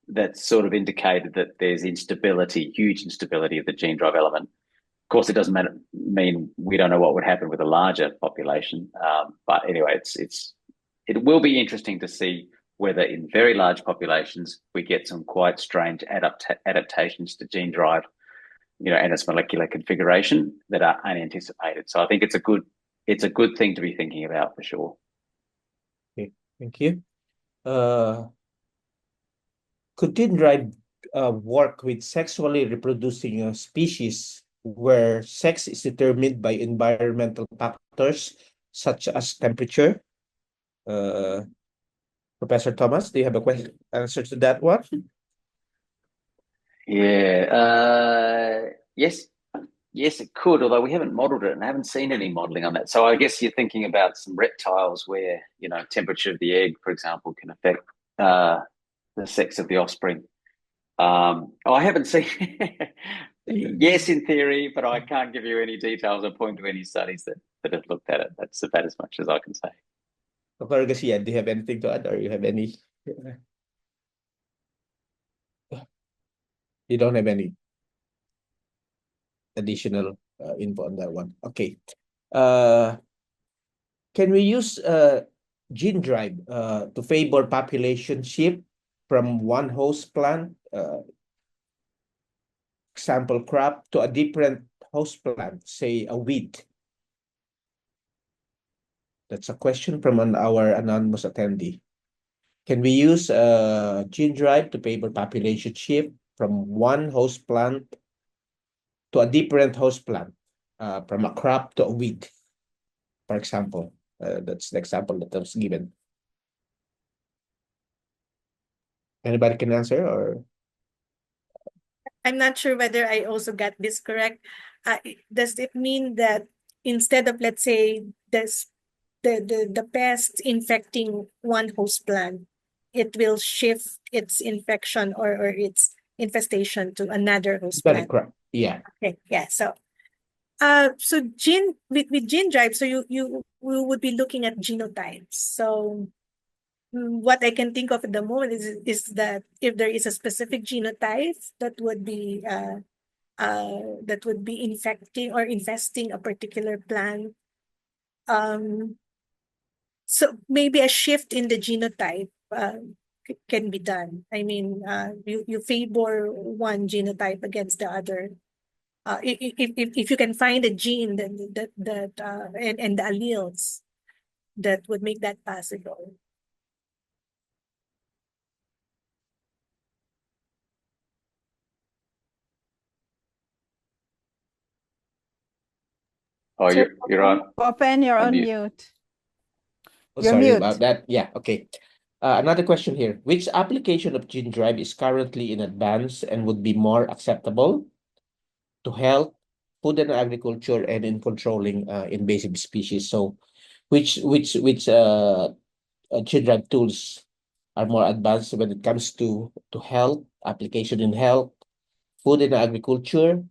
that sort of indicated that there's huge instability of the gene drive element. Of course, it doesn't mean we don't know what would happen with a larger population. But anyway, it will be interesting to see whether in very large populations we get some quite strange adaptations to gene drive, and its molecular configuration that are unanticipated. So I think it's a good thing to be thinking about for sure. Okay, thank you. Could gene drive work with sexually reproducing species where sex is determined by environmental factors such as temperature? Professor Thomas, do you have a answer to that one? Yeah. Yes, it could, although we haven't modeled it and haven't seen any modeling on that. So I guess you're thinking about some reptiles where, temperature of the egg, for example, can affect the sex of the offspring. I haven't seen. Yes, in theory, but I can't give you any details or point to any studies that have looked at it. That's about as much as I can say. Dr. Garcia, do you have anything to add, or you have any? You don't have any additional info on that one. Okay. Can we use gene drive to favor population shift from one host plant, example crop, to a different host plant, say a wheat? That's a question from our anonymous attendee. Can we use gene drive to favor population shift from one host plant to a different host plant, from a crop to a wheat, for example? That's the example that was given. Anybody can answer, or? I'm not sure whether I also got this correct. Does it mean that instead of, let's say, the pest infecting one host plant, it will shift its infection or its infestation to another host Very plant? correct. Yeah. Okay, yeah. So gene with gene drive, so you we would be looking at genotypes. So what I can think of at the moment is that if there is a specific genotype that would be infecting or infesting a particular plant, so maybe a shift in the genotype can be done. I mean, you favor one genotype against the other. If you can find a gene and the alleles that would make that possible. Oh, Sir you're on Popen, you're on mute. mute. Oh, You're sorry mute. about that. Yeah, okay. Another question here. Which application of gene drive is currently in advance and would be more acceptable to health, food and agriculture, and in controlling invasive species? So, which gene drive tools are more advanced when it comes to health, application in health, food and agriculture,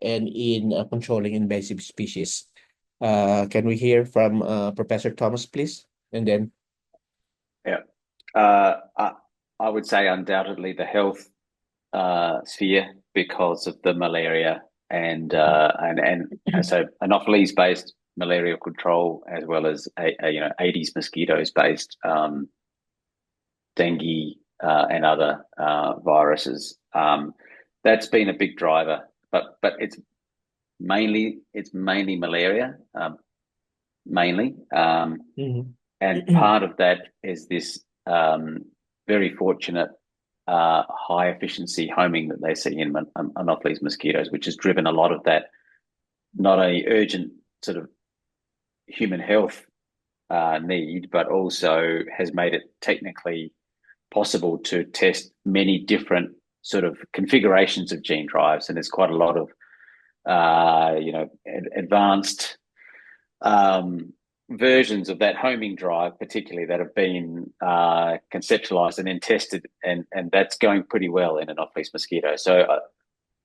and in controlling invasive species? Can we hear from Professor Thomas, please? And then Yeah. I would say undoubtedly the health sphere because of the malaria and so Anopheles based malaria control as well as Aedes mosquitoes based dengue and other viruses. That's been a big driver, but it's mainly malaria, mainly. And part of that is this very fortunate high efficiency homing that they see in Anopheles mosquitoes, which has driven a lot of that not only urgent sort of human health need, but also has made it technically possible to test many different sort of configurations of gene drives. And there's quite a lot of advanced versions of that homing drive, particularly that have been conceptualized and then tested, and that's going pretty well in Anopheles mosquito. So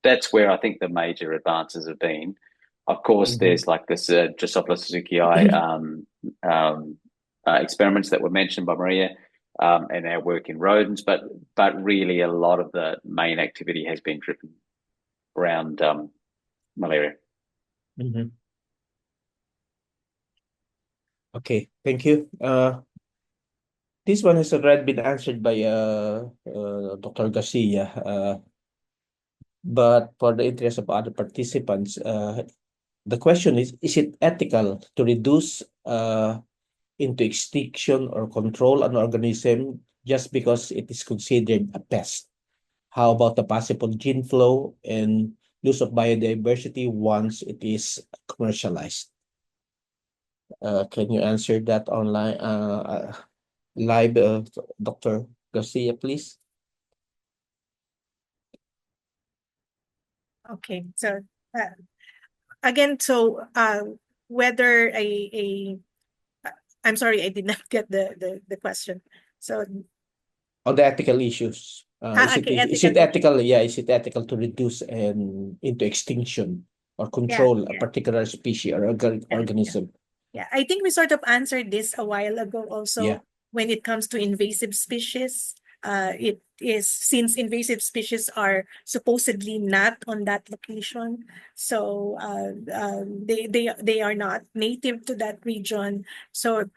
that's where I think the major advances have been. Of course, there's like this Drosophila suzuki experiments that were mentioned by Maria, and our work in rodents, but really a lot of the main activity has been driven around malaria. Okay, thank you. This one has already been answered by Dr. Garcia. But for the interest of other participants, the question is it ethical to reduce into extinction or control an organism just because it is considered a pest? How about the possible gene flow and loss of biodiversity once it is commercialized? Can you answer that online, live, Dr. Garcia, please? Okay, so again, so whether I'm sorry, I did not get the question. So On the ethical issues, is it ethical? Yeah, is it ethical to reduce into extinction or control a particular species or organism? Yeah, I think we sort of answered this a while ago also. Yeah. When it comes to invasive species, it is, since invasive species are supposedly not on that location, so they are not native to that region. So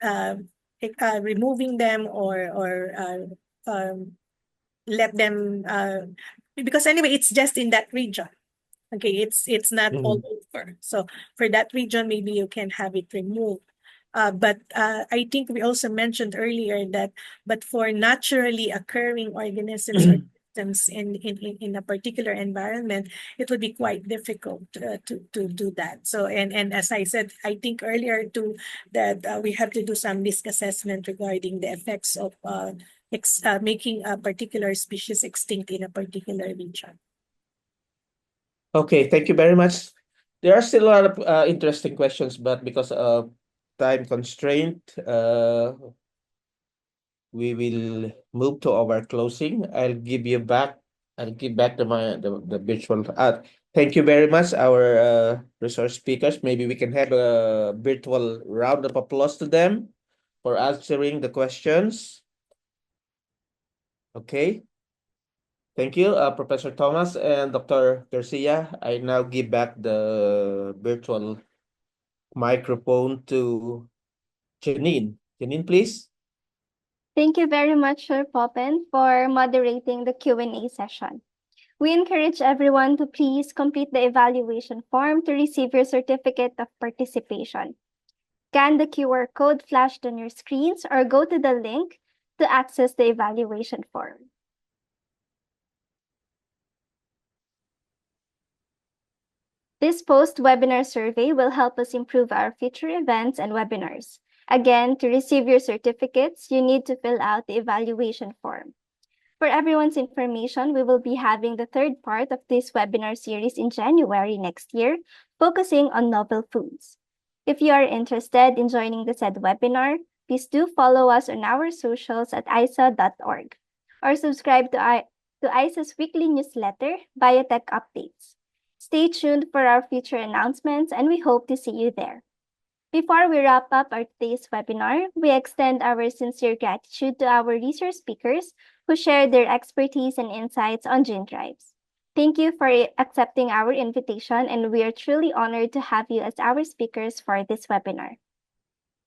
removing them or let them because anyway, it's just in that region. Okay, it's not all over. So for that region, maybe you can have it removed. But I think we also mentioned earlier that, but for naturally occurring organisms or systems in a particular environment, it would be quite difficult to do that. So and as I said, I think earlier too, that we have to do some risk assessment regarding the effects of making a particular species extinct in a particular region. Okay, thank you very much. There are still a lot of interesting questions, but because of time constraint, we will move to our closing. I'll give back the virtual. Thank you very much, our resource speakers. Maybe we can have a virtual round of applause to them for answering the questions. Okay. Thank you, Professor Thomas and Dr. Garcia. I now give back the virtual microphone to Janine. Janine, please. Thank you very much, Sir Poppen, for moderating the Q&A session. We encourage everyone to please complete the evaluation form to receive your certificate of participation. Scan the QR code flashed on your screens or go to the link to access the evaluation form. This post-webinar survey will help us improve our future events and webinars. Again, to receive your certificates, you need to fill out the evaluation form. For everyone's information, we will be having the third part of this webinar series in January next year, focusing on novel foods. If you are interested in joining the said webinar, please do follow us on our socials at ISAAA.org or subscribe to ISAA's weekly newsletter, Biotech Updates. Stay tuned for our future announcements, and we hope to see you there. Before we wrap up our today's webinar, we extend our sincere gratitude to our resource speakers who shared their expertise and insights on gene drives. Thank you for accepting our invitation, and we are truly honored to have you as our speakers for this webinar.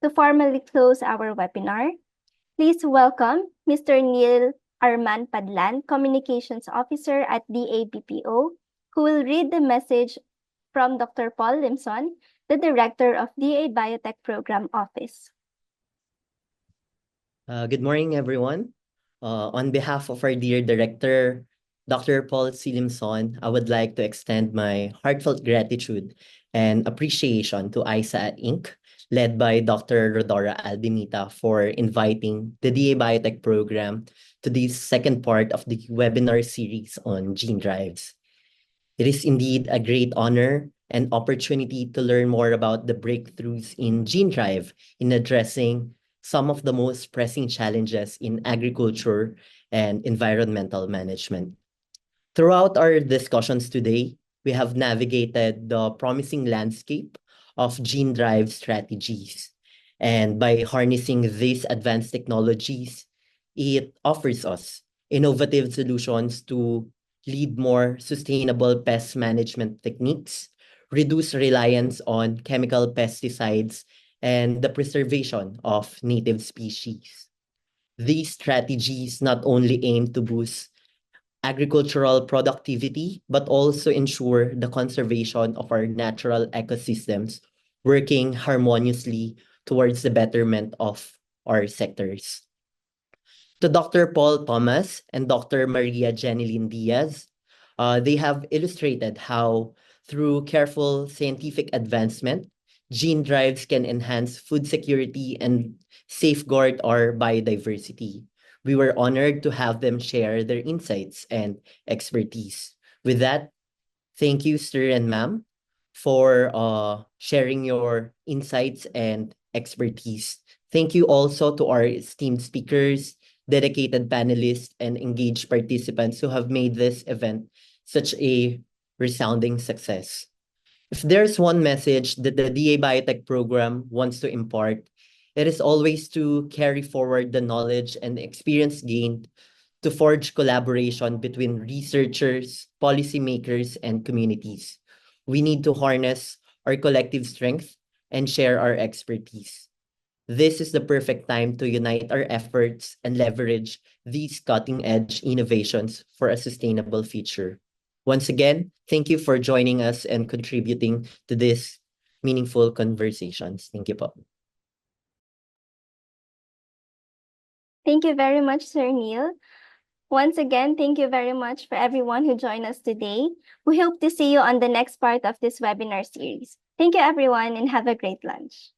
To formally close our webinar, please welcome Mr. Neil Arman Padlan, Communications Officer at DABPO, who will read the message from Dr. Paul Limson, the Director of DA Biotech Program Office. Good morning, everyone. On behalf of our dear Director, Dr. Paul C. Limson, I would like to extend my heartfelt gratitude and appreciation to ISAAA Inc., led by Dr. Rodora Albimita, for inviting the DA Biotech program to this second part of the webinar series on gene drives. It is indeed a great honor and opportunity to learn more about the breakthroughs in gene drive in addressing some of the most pressing challenges in agriculture and environmental management. Throughout our discussions today, we have navigated the promising landscape of gene drive strategies. And by harnessing these advanced technologies, it offers us innovative solutions to lead more sustainable pest management techniques, reduce reliance on chemical pesticides, and the preservation of native species. These strategies not only aim to boost agricultural productivity, but also ensure the conservation of our natural ecosystems, working harmoniously towards the betterment of our sectors. To Dr. Paul Thomas and Dr. Maria Jeneline Diaz, they have illustrated how, through careful scientific advancement, gene drives can enhance food security and safeguard our biodiversity. We were honored to have them share their insights and expertise. With that, thank you, sir and ma'am, for sharing your insights and expertise. Thank you also to our esteemed speakers, dedicated panelists, and engaged participants who have made this event such a resounding success. If there's one message that the DA Biotech program wants to impart, it is always to carry forward the knowledge and experience gained to forge collaboration between researchers, policymakers, and communities. We need to harness our collective strength and share our expertise. This is the perfect time to unite our efforts and leverage these cutting-edge innovations for a sustainable future. Once again, thank you for joining us and contributing to this meaningful conversations. Thank you po. Thank you very much, Sir Neil. Once again, thank you very much for everyone who joined us today. We hope to see you on the next part of this webinar series. Thank you, everyone, and have a great lunch.